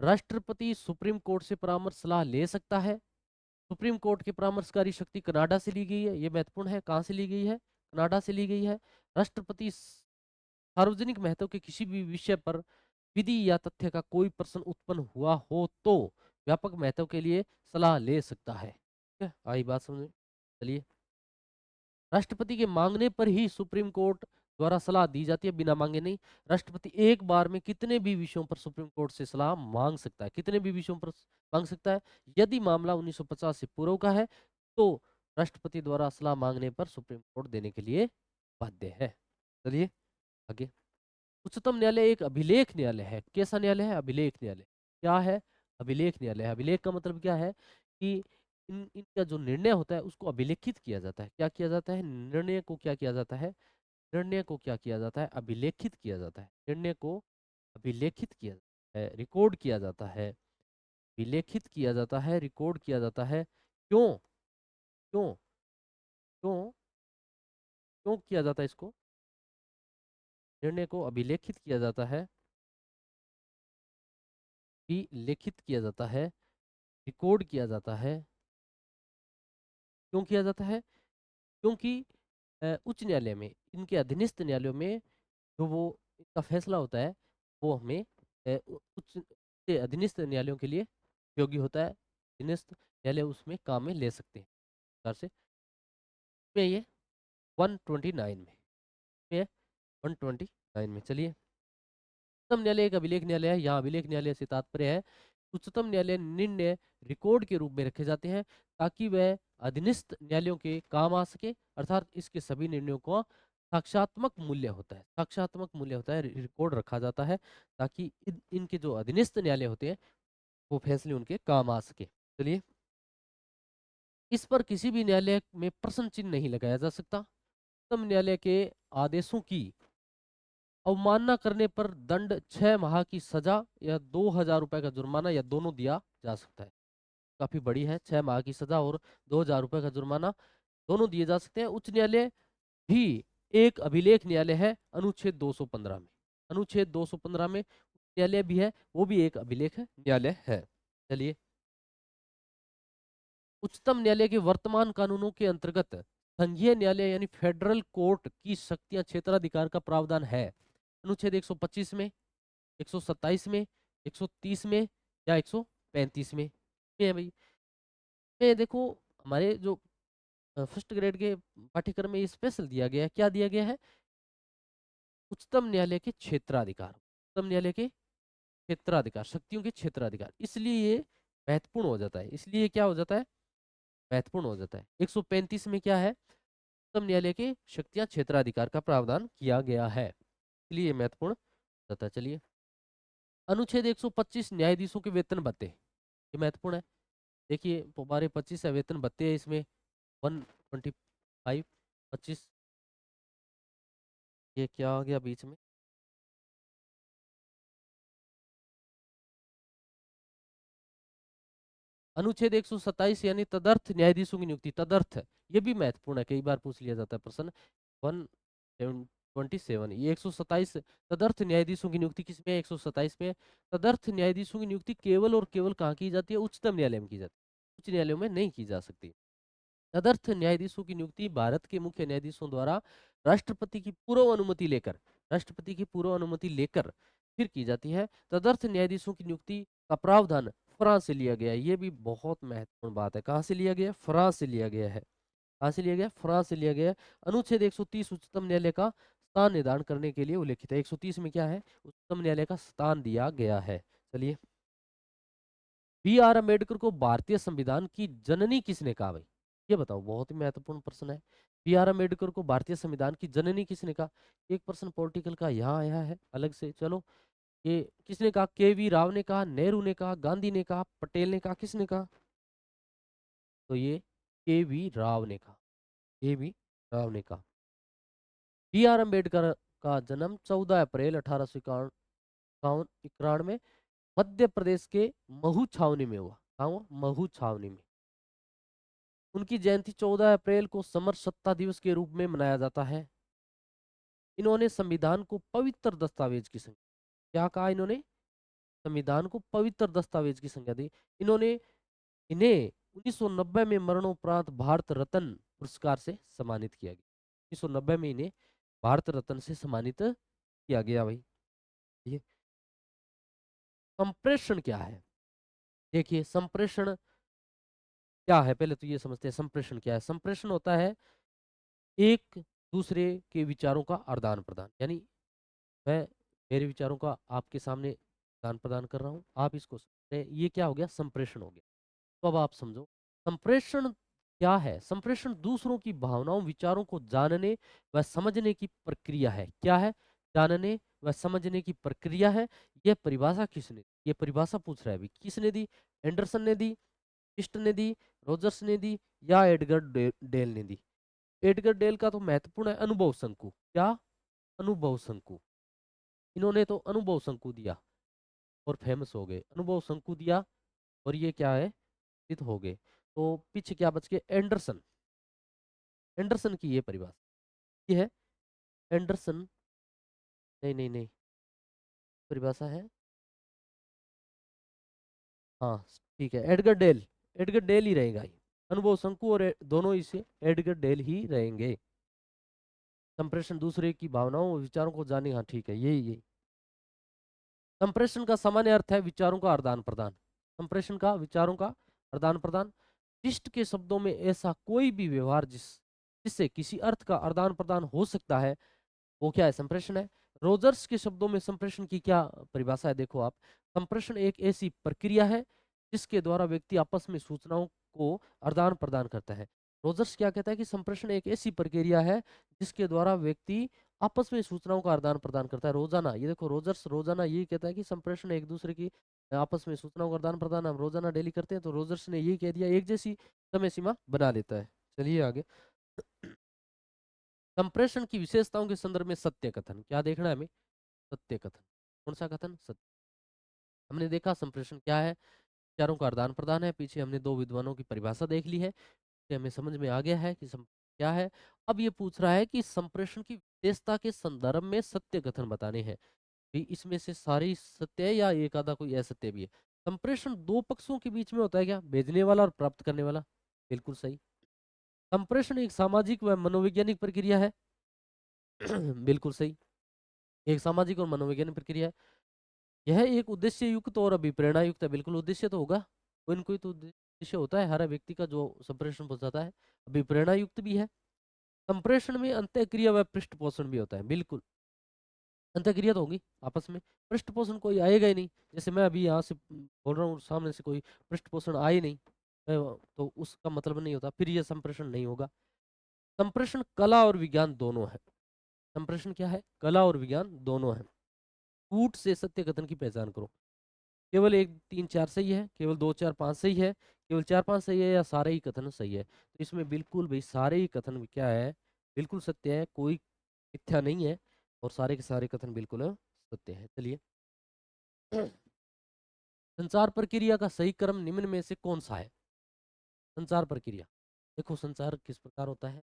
राष्ट्रपति सुप्रीम कोर्ट से परामर्श सलाह ले सकता है। सुप्रीम कोर्ट की परामर्शकारी शक्ति कनाडा से ली गई है, ये महत्वपूर्ण है। कहाँ से ली गई है? कनाडा से ली गई है। राष्ट्रपति सार्वजनिक महत्व के किसी भी विषय पर विधि या तथ्य का कोई प्रश्न उत्पन्न हुआ हो तो व्यापक महत्व के लिए सलाह ले सकता है। ठीक है, आई बात समझ में? चलिए, राष्ट्रपति के मांगने पर ही सुप्रीम कोर्ट द्वारा सलाह दी जाती है, बिना मांगे नहीं। राष्ट्रपति एक बार में कितने भी विषयों पर सुप्रीम कोर्ट से सलाह मांग सकता है, कितने भी विषयों पर मांग सकता है। यदि मामला 1950 से पूर्व का है तो राष्ट्रपति द्वारा सलाह मांगने पर सुप्रीम कोर्ट देने के लिए बाध्य है। चलिए आगे। उच्चतम न्यायालय एक अभिलेख न्यायालय है। कैसा न्यायालय है? अभिलेख न्यायालय। क्या है? अभिलेख न्यायालय। अभिलेख का मतलब क्या है कि इनका जो निर्णय होता है उसको अभिलेखित किया जाता है। क्या किया जाता है? निर्णय को क्या किया जाता है? निर्णय को क्या किया जाता है? अभिलेखित किया जाता है। निर्णय को अभिलेखित किया जाता है, रिकॉर्ड किया जाता है, अभिलेखित किया जाता है, रिकॉर्ड किया जाता है। क्यों? क्यों? क्यों? क्यों किया जाता है इसको? निर्णय को अभिलेखित किया जाता है, लिखित किया जाता है, रिकॉर्ड किया जाता है। क्यों किया जाता है? क्योंकि उच्च न्यायालय में, इनके अधीनस्थ न्यायालयों में जो वो इनका फैसला होता है वो हमें उच्च से अधीनस्थ न्यायालयों के लिए उपयोगी होता है। अधीनस्थ न्यायालय उसमें काम में ले सकते हैं प्रकार से। में ये 129 में 129 में। चलिए, उच्चतम न्यायालय एक अभिलेख न्यायालय है। यहाँ अभिलेख न्यायालय से तात्पर्य है उच्चतम न्यायालय निर्णय रिकॉर्ड के रूप में रखे जाते हैं ताकि वह अधीनस्थ न्यायालयों के काम आ सके। अर्थात इसके सभी निर्णयों को साक्ष्यात्मक मूल्य होता है, साक्ष्यात्मक मूल्य होता है, रिकॉर्ड रखा जाता है ताकि इनके जो अधीनस्थ न्यायालय होते हैं वो फैसले उनके काम आ सके। चलिए, इस पर किसी भी न्यायालय में प्रश्न चिन्ह नहीं लगाया जा सकता। उच्चतम न्यायालय के आदेशों की अवमानना करने पर दंड 6 माह की सजा या 2,000 रुपए का जुर्माना या दोनों दिया जा सकता है। काफी बड़ी है, 6 माह की सजा और 2,000 रुपए का जुर्माना दोनों दिए जा सकते हैं। उच्च न्यायालय भी एक अभिलेख न्यायालय है अनुच्छेद 215 में। अनुच्छेद 215 में न्यायालय भी है, वो भी एक अभिलेख न्यायालय है। चलिए, उच्चतम न्यायालय के वर्तमान कानूनों के अंतर्गत संघीय न्यायालय यानी फेडरल कोर्ट की शक्तियां क्षेत्राधिकार का प्रावधान है। अनुच्छेद 125 में, 127 में, 130 में या 135 में है भाई। ये देखो, हमारे जो फर्स्ट ग्रेड के पाठ्यक्रम में स्पेशल दिया गया है। क्या दिया गया है? उच्चतम न्यायालय के क्षेत्राधिकार, उच्चतम न्यायालय के क्षेत्राधिकार, शक्तियों के क्षेत्राधिकार। इसलिए ये महत्वपूर्ण हो जाता है, इसलिए क्या हो जाता है? महत्वपूर्ण हो जाता है। 135 में क्या है? उच्चतम न्यायालय के शक्तियां क्षेत्राधिकार का प्रावधान किया गया है, इसलिए महत्वपूर्ण हो जाता है। चलिए, अनुच्छेद 125 न्यायाधीशों के वेतन भत्ते, ये महत्वपूर्ण है। देखिए, हमारे 25 है वेतन भत्ते है इसमें। 125 25, ये क्या आ गया बीच में? अनुच्छेद 127 यानी तदर्थ न्यायाधीशों की नियुक्ति। तदर्थ, ये भी महत्वपूर्ण है, कई बार पूछ लिया जाता है प्रश्न। 127, ये 127 तदर्थ न्यायाधीशों की नियुक्ति किसमें है? 127 में। तदर्थ न्यायाधीशों की नियुक्ति केवल और केवल कहाँ की जाती है? उच्चतम न्यायालय में की जाती है, उच्च न्यायालयों में नहीं की जा सकती। तदर्थ न्यायाधीशों की नियुक्ति भारत के मुख्य न्यायाधीशों द्वारा राष्ट्रपति की पूर्व अनुमति लेकर, राष्ट्रपति की पूर्व अनुमति लेकर फिर की जाती है। तदर्थ न्यायाधीशों की नियुक्ति का प्रावधान फ्रांस से लिया गया है। ये भी बहुत महत्वपूर्ण बात है। कहाँ से लिया गया है? फ्रांस से लिया गया है। कहाँ से लिया गया है? फ्रांस से लिया गया है। अनुच्छेद 130 उच्चतम न्यायालय का स्थान निर्धारण करने के लिए उल्लेखित है। 130 में क्या है? उच्चतम न्यायालय का स्थान दिया गया है। चलिए, बी आर अम्बेडकर को भारतीय संविधान की जननी किसने कहा भाई? ये बताओ, बहुत ही महत्वपूर्ण प्रश्न है। बी आर अम्बेडकर को भारतीय संविधान की जननी किसने कहा? एक प्रश्न पॉलिटिकल का यहाँ आया है अलग से। चलो, ये किसने कहा? के वी राव ने कहा, नेहरू ने कहा, गांधी ने कहा, पटेल ने कहा, किसने कहा? तो ये के वी राव ने कहा। के वी राव ने कहा। बी आर अम्बेडकर का जन्म 14 अप्रैल 1891 मध्य प्रदेश के महू छावनी में हुआ। कहाँ हुआ? महू छावनी में। उनकी जयंती 14 अप्रैल को समर दिवस के रूप में मनाया जाता है। इन्होंने संविधान को पवित्र दस्तावेज की संज्ञा, क्या कहा इन्होंने? संविधान को पवित्र दस्तावेज की संज्ञा दी। इन्होंने इन्हें 1990 में मरणोपरांत भारत रत्न पुरस्कार से सम्मानित किया गया। 1990 में इन्हें भारत रत्न से सम्मानित किया गया भाई। ये संप्रेषण क्या है? देखिए, संप्रेषण क्या है, पहले तो ये समझते हैं संप्रेषण क्या है। संप्रेषण होता है एक दूसरे के विचारों का आदान प्रदान, यानी मैं मेरे विचारों का आपके सामने आदान प्रदान कर रहा हूँ, आप इसको समझते हैं, ये क्या हो गया? संप्रेषण हो गया। तो अब आप समझो संप्रेषण क्या है। संप्रेषण दूसरों की भावनाओं विचारों को जानने व समझने की प्रक्रिया है। क्या है? जानने व समझने की प्रक्रिया है। यह परिभाषा किसने, ये परिभाषा पूछ रहा है अभी, किसने दी? एंडरसन ने दी, इस्ट ने दी, रोजर्स ने दी, या एडगर डेल ने दी? एडगर डेल का तो महत्वपूर्ण है अनुभव शंकु। क्या? अनुभव शंकु। इन्होंने तो अनुभव शंकु दिया और फेमस हो गए। अनुभव शंकु दिया और ये क्या है? सिद्ध हो गए। तो पीछे क्या बच गए? एंडरसन। एंडरसन की ये परिभाषा ये है। एंडरसन, नहीं नहीं नहीं, परिभाषा है, हाँ ठीक है, एडगर डेल। एडगर डेल ही रहेगा ये। अनुभव शंकु और दोनों इसे एडगर डेल ही रहेंगे। संप्रेषण दूसरे की भावनाओं और विचारों को जाने, हाँ ठीक है, यही। संप्रेषण का सामान्य अर्थ है विचारों का आदान प्रदान। संप्रेषण का विचारों का आदान प्रदान। शिष्ट के शब्दों में ऐसा कोई भी व्यवहार जिससे किसी अर्थ का आदान प्रदान हो सकता है, वो क्या है? संप्रेषण है। रोजर्स के शब्दों में संप्रेषण की क्या परिभाषा है? देखो आप, संप्रेषण एक ऐसी प्रक्रिया है जिसके द्वारा व्यक्ति आपस में सूचनाओं को आदान प्रदान करता है। रोजर्स क्या कहता है कि संप्रेषण एक ऐसी प्रक्रिया है जिसके द्वारा व्यक्ति आपस में सूचनाओं का आदान प्रदान करता है रोजाना। ये देखो, रोजर्स रोजाना यही कहता है कि संप्रेषण एक दूसरे की आपस में सूचनाओं का आदान प्रदान हम रोजाना डेली करते हैं। तो रोजर्स ने यही कह दिया, एक जैसी समय सीमा बना लेता है। चलिए आगे। संप्रेषण की विशेषताओं के संदर्भ में सत्य कथन क्या देखना है हमें? सत्य कथन। कौन सा कथन? सत्य। हमने देखा संप्रेषण क्या है, विचारों का आदान प्रदान है। पीछे हमने दो विद्वानों की परिभाषा देख ली है, कि हमें समझ में आ गया है कि क्या है। अब ये पूछ रहा है कि संप्रेषण की विशेषता के संदर्भ में सत्य कथन बताने हैं। भी इसमें से सारे ही सत्य है या एक आधा कोई असत्य भी है? संप्रेषण दो पक्षों के बीच में होता है क्या? भेजने वाला और प्राप्त करने वाला। बिल्कुल सही। संप्रेषण एक सामाजिक व मनोवैज्ञानिक प्रक्रिया है। बिल्कुल सही, एक सामाजिक और मनोवैज्ञानिक प्रक्रिया है। यह एक उद्देश्य युक्त और अभिप्रेरणा युक्त है। बिल्कुल उद्देश्य तो होगा, कोई न कोई तो उद्देश्य होता है हर व्यक्ति का जो संप्रेषण पहुंचाता है। अभिप्रेरणा युक्त भी है। संप्रेषण में अंतःक्रिया व पृष्ठ पोषण भी होता है। बिल्कुल, अंतःक्रिया तो होगी आपस में, पृष्ठ पोषण कोई आएगा ही नहीं। जैसे मैं अभी यहाँ से बोल रहा हूँ, सामने से कोई पृष्ठ पोषण आए नहीं, तो उसका मतलब नहीं होता, फिर यह संप्रेषण नहीं होगा। संप्रेषण कला और विज्ञान दोनों है। संप्रेषण क्या है? कला और विज्ञान दोनों है। कूट से सत्य कथन की पहचान करो। केवल एक तीन चार सही है, केवल दो चार पांच सही है, केवल चार पांच सही है, या सारे ही कथन सही है? तो इसमें बिल्कुल भाई सारे ही कथन क्या है? बिल्कुल सत्य है, कोई मिथ्या नहीं है, और सारे के सारे कथन बिल्कुल सत्य है। चलिए, संचार प्रक्रिया का सही क्रम निम्न में से कौन सा है? संचार प्रक्रिया, देखो संचार किस प्रकार होता है,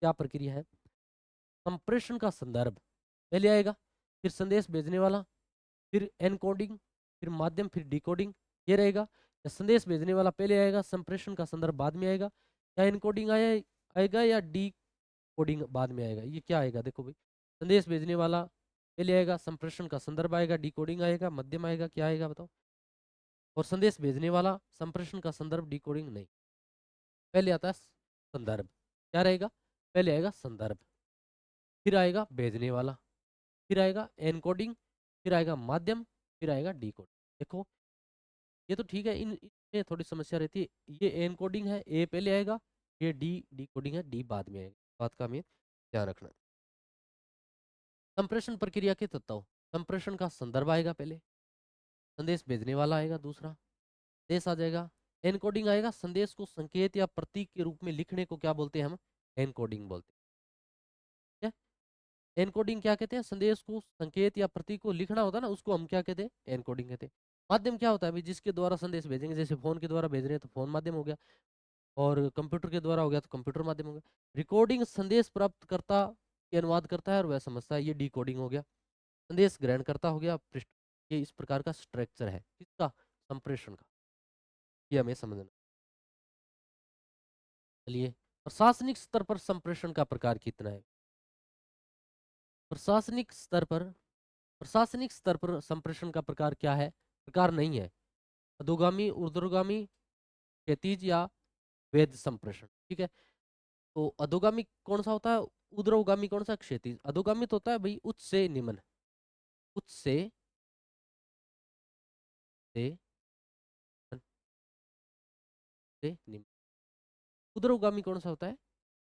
क्या प्रक्रिया है? संप्रेषण का संदर्भ पहले आएगा, फिर संदेश भेजने वाला, फिर एनकोडिंग, फिर माध्यम, फिर डिकोडिंग, ये रहेगा। या संदेश भेजने वाला पहले आएगा, संप्रेषण का संदर्भ बाद में आएगा, या एनकोडिंग आएगा, या डी कोडिंग बाद में आएगा? ये क्या आएगा? देखो भाई, संदेश भेजने वाला पहले आएगा, संप्रेषण का संदर्भ आएगा, डिकोडिंग आएगा, मध्यम आएगा, क्या आएगा बताओ? और संदेश भेजने वाला, संप्रेषण का संदर्भ, डिकोडिंग नहीं। पहले आता है संदर्भ, क्या रहेगा, पहले आएगा संदर्भ, फिर आएगा भेजने वाला, फिर आएगा एनकोडिंग, फिर आएगा माध्यम, फिर आएगा डिकोडिंग। देखो ये तो ठीक है, इनमें थोड़ी समस्या रहती है। ये एनकोडिंग है, ए पहले आएगा, ये डिकोडिंग है, डी बाद में आएगा। बात का हमें ध्यान रखना है। संप्रेषण प्रक्रिया के तत्व, संप्रेषण का संदर्भ आएगा पहले, संदेश भेजने वाला आएगा दूसरा, संदेश आ जाएगा, एनकोडिंग आएगा, संदेश को संकेत या प्रतीक के रूप में लिखने को क्या बोलते हैं हम, एनकोडिंग बोलते हैं। एनकोडिंग क्या कहते हैं, संदेश को संकेत या प्रतीक को लिखना होता है ना, उसको हम क्या कहते हैं, एनकोडिंग कहते हैं। माध्यम क्या होता है भाई, जिसके द्वारा संदेश भेजेंगे, जैसे फोन के द्वारा भेज रहे हैं तो फोन माध्यम हो गया, और कंप्यूटर के द्वारा हो गया तो कंप्यूटर माध्यम हो गया। रिकॉर्डिंग संदेश प्राप्त करता के अनुवाद करता है और वह समझता है, ये डिकोडिंग हो गया। संदेश ग्रहण करता हो गया पृष्ठ, ये इस प्रकार का स्ट्रक्चर है किसका, संप्रेषण का, ये हमें समझना। चलिए, प्रशासनिक स्तर पर संप्रेषण का प्रकार कितना है। प्रशासनिक स्तर पर, प्रशासनिक स्तर पर संप्रेषण का प्रकार क्या है, प्रकार नहीं है, अधोगामी, ऊर्ध्वगामी, क्षैतिज या वैध संप्रेषण। ठीक है, तो अधोगामी कौन सा होता है, ऊर्ध्वगामी कौन सा, क्षैतिज। अधोगामी तो होता है भाई उच्च से निम्न, उच्च से से निम्न। ऊर्ध्वगामी कौन सा होता है,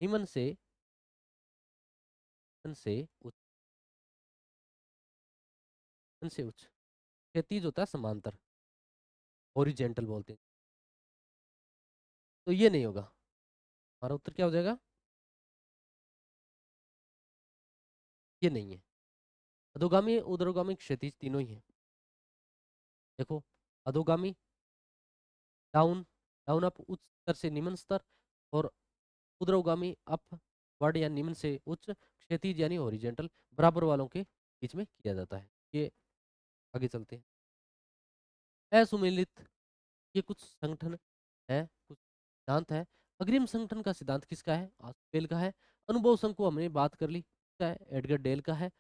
निम्न से, निम्न से उच्च, निम्न से उच्च। क्षैतिज होता है समांतर, ओरिजेंटल बोलते हैं। तो ये नहीं होगा, हमारा उत्तर क्या हो जाएगा, ये नहीं है। अधोगामी, ऊर्ध्वगामी, क्षैतिज तीनों ही है। देखो, अधोगामी डाउन, डाउन अप, उच्च स्तर से निम्न स्तर, और ऊर्ध्वगामी अप वर्ड या निम्न से उच्च, क्षैतिज यानी हॉरिजेंटल बराबर वालों के बीच में किया जाता है। ये आगे चलते हैं। असुमेलित, ये कुछ संगठन है, कुछ सिद्धांत है। अग्रिम संगठन का सिद्धांत किसका है, आस्पेल का है। अनुभव संघ को हमने बात कर ली, किसका है, एडगर डेल का है।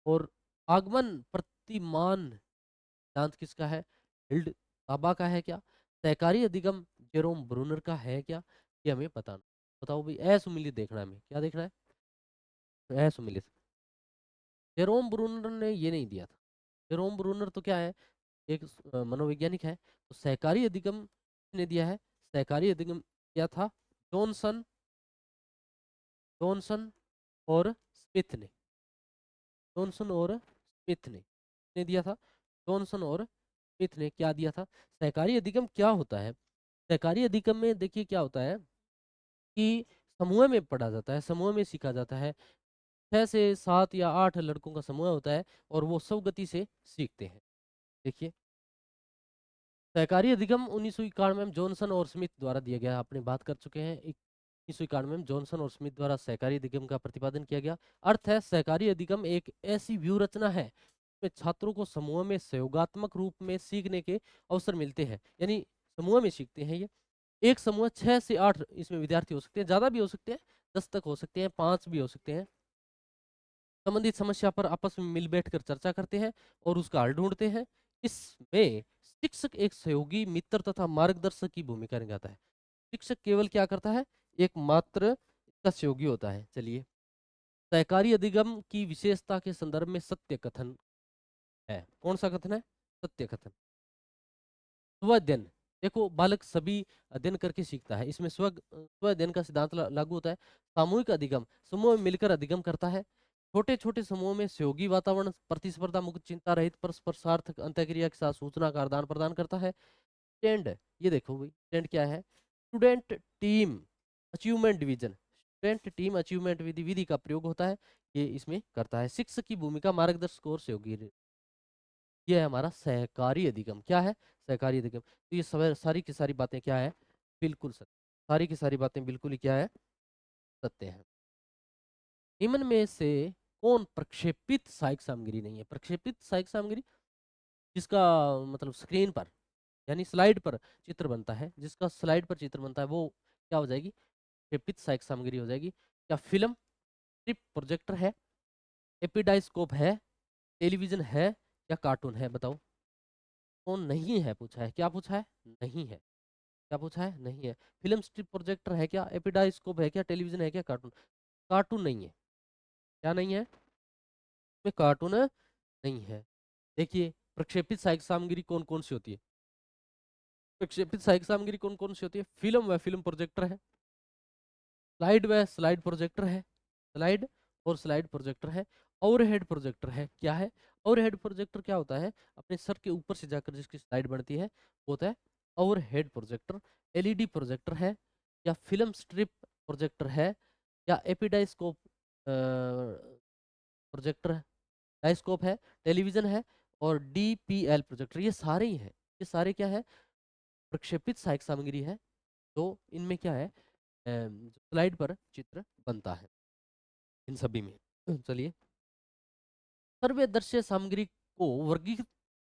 और आगमन प्रतिमान सिद्धांत किसका है, हिल्ड ताबा का है क्या। सहकारी अधिगम जेरोम ब्रूनर का है क्या, ये हमें पता नहीं। बताओ भाई, असुमिलित देखना है हमें, क्या देखना है, असुमिलित। जेरोम ब्रूनर ने ये नहीं दिया था। जेरोम ब्रूनर तो क्या है, एक मनोवैज्ञानिक है। तो सहकारी अधिगम ने दिया है, सहकारी अधिगम क्या था, जॉनसन, जॉनसन और स्मिथ ने, जॉनसन और स्मिथ ने दिया था। जॉनसन और स्मिथ ने क्या दिया था, सहकारी अधिगम क्या होता है। सहकारी अधिगम में देखिए क्या होता है कि समूह में पढ़ा जाता है, समूह में सीखा जाता है। 6 से 7 या 8 लड़कों का समूह होता है और वो सब गति से सीखते हैं। देखिए, सहकारी अधिगम 1991 में जॉनसन और स्मिथ द्वारा दिया गया, आपने बात कर चुके हैं। 1991 में जॉनसन और स्मिथ द्वारा सहकारी अधिगम का प्रतिपादन किया गया। अर्थ है, सहकारी अधिगम एक ऐसी व्यू रचना है जिसमें छात्रों को समूह में सहयोगात्मक रूप में सीखने के अवसर मिलते हैं, यानी समूह में सीखते हैं। ये एक समूह 6 से 8 इसमें विद्यार्थी हो सकते हैं, ज्यादा भी हो सकते हैं, 10 तक हो सकते हैं, 5 भी हो सकते हैं। संबंधित समस्या पर आपस में मिल बैठकर चर्चा करते हैं और उसका हल ढूंढते हैं। इसमें शिक्षक एक सहयोगी, मित्र तथा मार्गदर्शक की भूमिका निभाता है। शिक्षक केवल क्या करता है, एक मात्र इसका सहयोगी होता है। चलिए, सहकारी अधिगम की विशेषता के संदर्भ में सत्य कथन है। कौन सा कथन है, सत्य कथन। स्व अध्ययन, देखो बालक सभी अध्ययन करके सीखता है, इसमें स्व अध्ययन का सिद्धांत लागू होता है। सामूहिक अधिगम, समूह में मिलकर अधिगम करता है। छोटे छोटे समूह में सहयोगी वातावरण, प्रतिस्पर्धा मुक्त, चिंता रहित, परस्पर सार्थक अंतःक्रिया के साथ सूचना का आदान प्रदान करता है। स्टैंड, ये देखो भाई, स्टैंड क्या है, student team achievement division, student team achievement विधि, विधि का प्रयोग होता है, ये इसमें करता है। शिक्षक की भूमिका मार्गदर्शक और सहयोगी, ये है हमारा सहकारी अधिगम। क्या है, सहकारी अधिगम। तो ये सारी की सारी बातें क्या है, बिल्कुल सत्य, सारी की सारी बातें बिल्कुल ही क्या है, सत्य है। निम्न में से कौन प्रक्षेपित सहायक सामग्री नहीं है। प्रक्षेपित सहायक सामग्री, जिसका मतलब स्क्रीन पर यानी स्लाइड पर चित्र बनता है, जिसका स्लाइड पर चित्र बनता है, वो क्या हो जाएगी, प्रक्षेपित सहायक सामग्री हो जाएगी। क्या फिल्म, स्ट्रिप प्रोजेक्टर है, एपिडाइस्कोप है, टेलीविजन है, या कार्टून है, बताओ। फोन नहीं है पूछा है, क्या पूछा है? नहीं है। क्या पूछा है? नहीं है। फिल्म स्ट्रिप प्रोजेक्टर है क्या? एपिडाइस्कोप है क्या? टेलीविजन है क्या? कार्टून? कार्टून नहीं है। क्या नहीं है? में कार्टून नहीं है। देखिए, प्रक्षेपित सहायक सामग्री कौन कौन सी होती है? प्रक्षेपित सहायक सामग्री कौन कौन सी होती है? फिल्म व फिल्म प्रोजेक्टर है, स्लाइड व स्लाइड प्रोजेक्टर है, स्लाइड और स्लाइड प्रोजेक्टर है, ओवरहेड प्रोजेक्टर है। क्या है? ओवरहेड प्रोजेक्टर क्या होता है? अपने सर के ऊपर से जाकर जिसकी स्लाइड बनती है वो होता है ओवरहेड प्रोजेक्टर। एलईडी प्रोजेक्टर है, या फिल्म स्ट्रिप प्रोजेक्टर है, या एपिडाइस्कोप प्रोजेक्टर है, डायस्कोप है, टेलीविजन है, और डीपीएल प्रोजेक्टर। ये सारे ही हैं। ये सारे क्या है? प्रक्षेपित सहायक सामग्री है। तो इनमें क्या है, स्लाइड पर चित्र बनता है इन सभी में। चलिए, सर्वदर्शी सामग्री को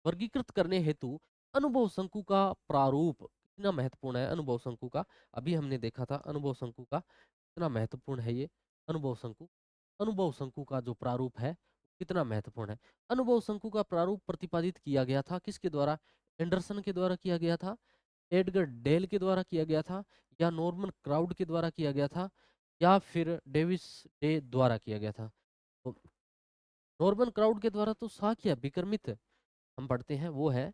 वर्गीकृत करने हेतु अनुभव शंकु का प्रारूप कितना महत्वपूर्ण है? अनुभव शंकु का अभी हमने देखा था, अनुभव शंकु का कितना महत्वपूर्ण है ये। अनुभव शंकु, अनुभव शंकु का जो प्रारूप है कितना महत्वपूर्ण है? अनुभव शंकु का प्रारूप प्रतिपादित किया गया था किसके द्वारा? एंडरसन के द्वारा किया गया था, एडगर डेल के द्वारा किया गया था, या नॉर्मन क्राउड के द्वारा किया गया था, या फिर डेविस डे द्वारा किया गया था? तो नॉर्मन क्राउड के द्वारा तो साक्य विक्रमित हम पढ़ते हैं वो है,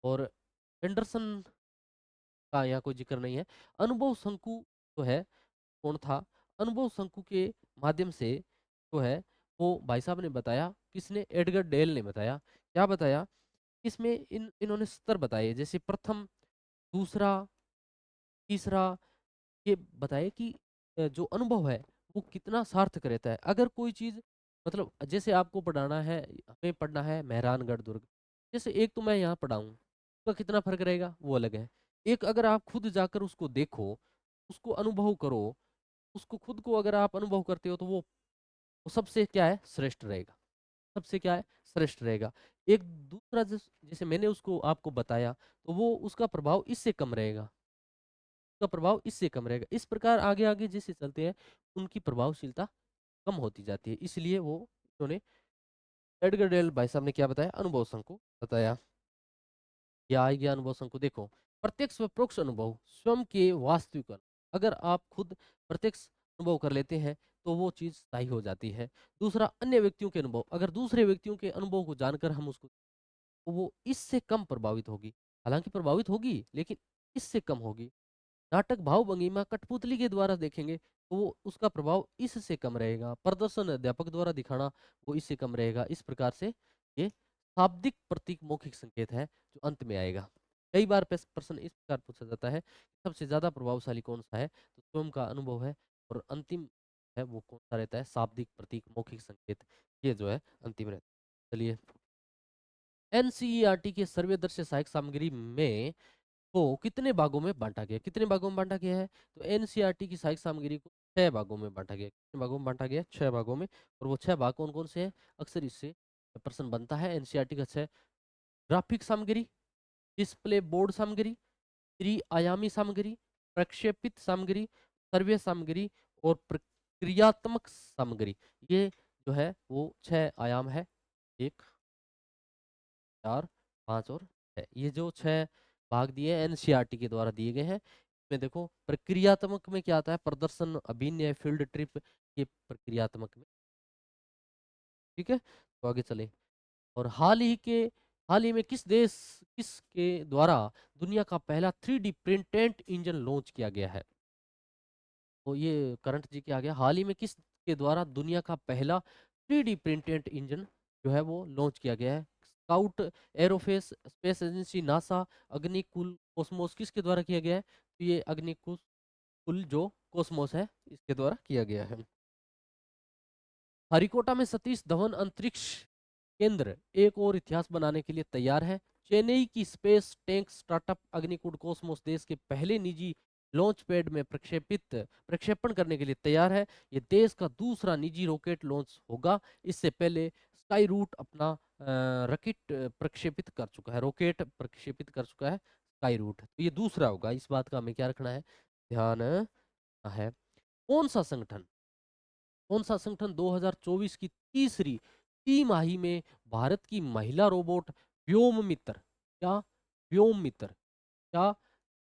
और एंडरसन का यहाँ कोई जिक्र नहीं है। अनुभव शंकु जो है कौन था? अनुभव शंकु के माध्यम से जो है वो भाई साहब ने बताया, किसने? एडगर डेल ने बताया। क्या बताया? इसमें इन्होंने स्तर बताए, जैसे प्रथम, दूसरा, तीसरा, ये बताए कि जो अनुभव है वो कितना सार्थक रहता है। अगर कोई चीज, मतलब जैसे आपको पढ़ाना है, हमें पढ़ना है मेहरानगढ़ दुर्ग, जैसे एक तो मैं यहाँ पढ़ाऊँ, उसका कितना फर्क रहेगा वो अलग है। एक अगर आप खुद जाकर उसको देखो, उसको अनुभव करो, उसको खुद को अगर आप अनुभव करते हो तो वो सबसे क्या है, श्रेष्ठ रहेगा। सबसे क्या है, श्रेष्ठ रहेगा। एक दूसरा जैसे मैंने उसको आपको बताया, तो वो उसका प्रभाव इससे कम रहेगा, उसका प्रभाव इससे कम रहेगा। इस प्रकार आगे आगे जैसे चलते हैं उनकी प्रभावशीलता कम होती जाती है। इसलिए वो उन्होंने, एडगर डेल भाई साहब ने क्या बताया? अनुभव संघ बताया। या आ गया अनुभव संघ देखो, प्रत्यक्ष व परोक्ष अनुभव स्वयं के वास्तविक अगर आप खुद प्रत्यक्ष अनुभव कर लेते हैं तो वो चीज स्थायी हो जाती है। दूसरा, अन्य व्यक्तियों के अनुभव, अगर दूसरे व्यक्तियों के अनुभव को जानकर हम उसको, तो वो इससे कम प्रभावित होगी। हालांकि प्रभावित होगी लेकिन इससे कम होगी। नाटक, भाव भंगिमा कठपुतली के द्वारा देखेंगे तो वो उसका प्रभाव इससे कम रहेगा। प्रदर्शन अध्यापक द्वारा दिखाना, वो इससे कम रहेगा। इस प्रकार से ये शाब्दिक प्रतीक मौखिक संकेत है जो अंत में आएगा। कई बार प्रश्न इस प्रकार पूछा जाता है, सबसे ज्यादा प्रभावशाली कौन सा है? तो स्वयं का अनुभव है, और अंतिम है वो कौन सा रहता है? शाब्दिक प्रतीक मौखिक संकेत, ये जो है अंतिम रहता है। चलिए, एनसीईआरटी के सर्वदर्शी सहायक सामग्री में को कितने भागों में बांटा गया? कितने भागों में बांटा गया है? तो एनसीईआरटी की सहायक सामग्री को 6 भागों में बांटा गया। कितने भागों में बांटा गया? 6 भागों में। और वो 6 भाग कौन कौन से हैं? अक्सर इससे प्रश्न बनता है। एनसीईआरटी का 6: ग्राफिक सामग्री, डिस्प्ले बोर्ड सामग्री, त्रिआयामी सामग्री, प्रक्षेपित सामग्री, सर्वे सामग्री, और प्रक्रियात्मक सामग्री। ये जो है वो 6 आयाम है, 1, 4, 5 और 6। ये जो 6 भाग दिए एनसीईआरटी के द्वारा दिए गए हैं। इसमें देखो, प्रक्रियात्मक में क्या आता है? प्रदर्शन, अभिनय, फील्ड ट्रिप, ये प्रक्रियात्मक में। ठीक है, तो आगे चले। और हाल ही में किसके द्वारा दुनिया का पहला 3D प्रिंटेड इंजन लॉन्च किया गया है? तो ये करंट जी के आ गया। हाल ही में किसके द्वारा दुनिया का पहला 3D प्रिंटेड इंजन जो है वो लॉन्च किया गया है? Scout aerospace, space agency, NASA, Agnikul Cosmos, किसके द्वारा किया गया है? तो ये अग्निकुल जो कॉस्मोस है इसके द्वारा किया गया है। हरिकोटा में सतीश धवन अंतरिक्ष केंद्र एक और इतिहास बनाने के लिए तैयार है। चेन्नई की स्पेस टैंक स्टार्टअप अग्निकूट कॉस्मोस देश के पहले निजी लॉन्च पैड में प्रक्षेपण करने के लिए तैयार है। ये देश का दूसरा निजी रॉकेट लॉन्च होगा। इससे पहले स्काई रूट अपना रॉकेट प्रक्षेपित कर चुका है, रॉकेट प्रक्षेपित कर चुका है स्काई रूट। तो ये दूसरा होगा। इस बात का हमें क्या रखना है, ध्यान है। कौन सा संगठन, कौन सा संगठन 2024 की तीसरी तिमाही में भारत की महिला रोबोट व्योम मित्र क्या? व्योम मित्र। क्या?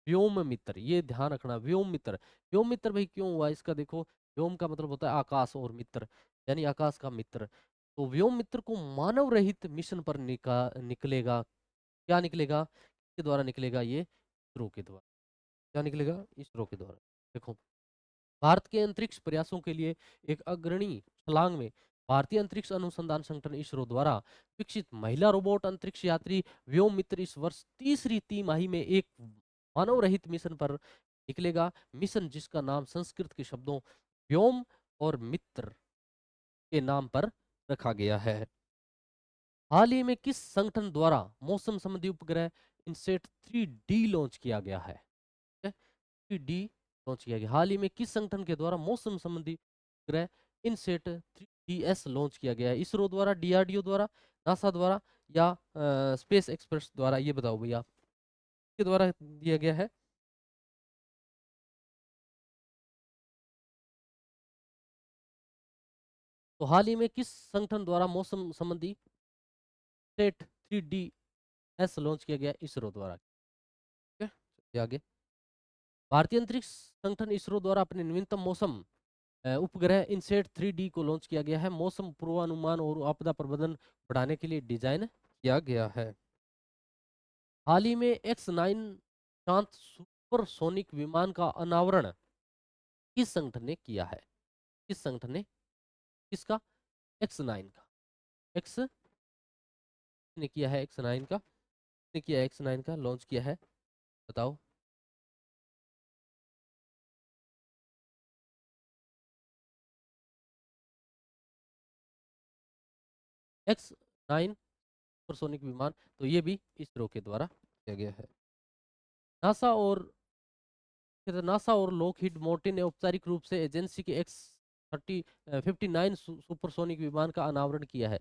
व्योम मित्र, ये ध्यान रखना, व्योम मित्र। व्योम मित्र भाई क्यों हुआ इसका, देखो व्योम का मतलब होता है आकाश, और मित्र यानी आकाश का मित्र। तो व्योम मित्र को मानव रहित मिशन पर निकलेगा। क्या निकलेगा? के द्वारा निकलेगा ये, इसरो के द्वारा। क्या निकलेगा? इसरो के द्वारा। देखो, भारत के अंतरिक्ष प्रयासों के लिए एक अग्रणी छलांग में भारतीय अंतरिक्ष अनुसंधान संगठन इसरो द्वारा विकसित महिला रोबोट अंतरिक्ष यात्री व्योम मित्र इस वर्ष तीसरी तिमाही में एक मानव रहित मिशन पर निकलेगा। मिशन जिसका नाम संस्कृत के शब्दों व्योम और मित्र के नाम पर रखा गया है। हाल ही में किस संगठन द्वारा मौसम संबंधी उपग्रह इनसेट 3D लॉन्च किया गया है? 3D लॉन्च किया गया, हाल ही में किस संगठन के द्वारा मौसम संबंधी उपग्रह इनसेट 3DS लॉन्च किया गया है? इसरो द्वारा, डीआरडीओ द्वारा, नासा द्वारा, या स्पेस एक्सप्रेस द्वारा? ये बताओ भैया, के द्वारा दिया गया है। तो हाल ही में किस संगठन द्वारा मौसम संबंधी सेट 3DS लॉन्च किया गया? इसरो द्वारा। ठीक है, चलिए आगे। भारतीय अंतरिक्ष संगठन इसरो द्वारा अपने नवीनतम मौसम उपग्रह इनसेट 3D को लॉन्च किया गया है। मौसम पूर्वानुमान और आपदा प्रबंधन बढ़ाने के लिए डिजाइन किया गया है। हाल ही में X9 शांत सुपरसोनिक विमान का अनावरण किस संगठन ने किया है? किस संगठन ने? किसका? X9 का। एक्स ने किया है X9 का, ने किया है X9 का, लॉन्च किया है, बताओ। X9 सुपरसोनिक विमान, तो ये भी इसरो के द्वारा किया गया है। नासा और नासा और लॉकहीड मार्टिन ने औपचारिक रूप से एजेंसी के X59 सुपरसोनिक विमान का अनावरण किया है।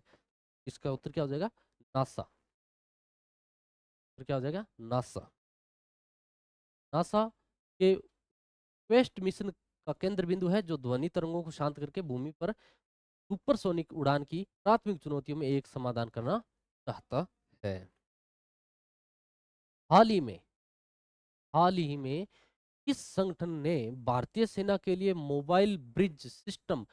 इसका उत्तर क्या हो जाएगा? नासा। उत्तर क्या हो जाएगा? नासा। नासा के वेस्ट मिशन का केंद्र बिंदु है जो ध्वनि तरंगों को शांत करके भूमि पर सुपरसोनिक उड़ान की प्राथमिक चुनौतियों में एक समाधान करना चाहता है। हाल ही में हाल ही में किस संगठन ने भारतीय सेना के लिए मोबाइल ब्रिज सिस्टम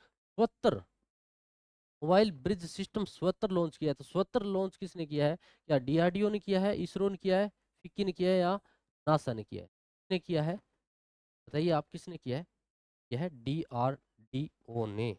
स्वतर लॉन्च किया है? तो स्वतर लॉन्च किसने किया है? क्या डीआरडीओ ने किया है, इसरो ने किया है, फिक्की ने किया है, या नासा ने किया है? किसने किया है? बताइए आप, किसने किया है? यह है डीआरडीओ ने।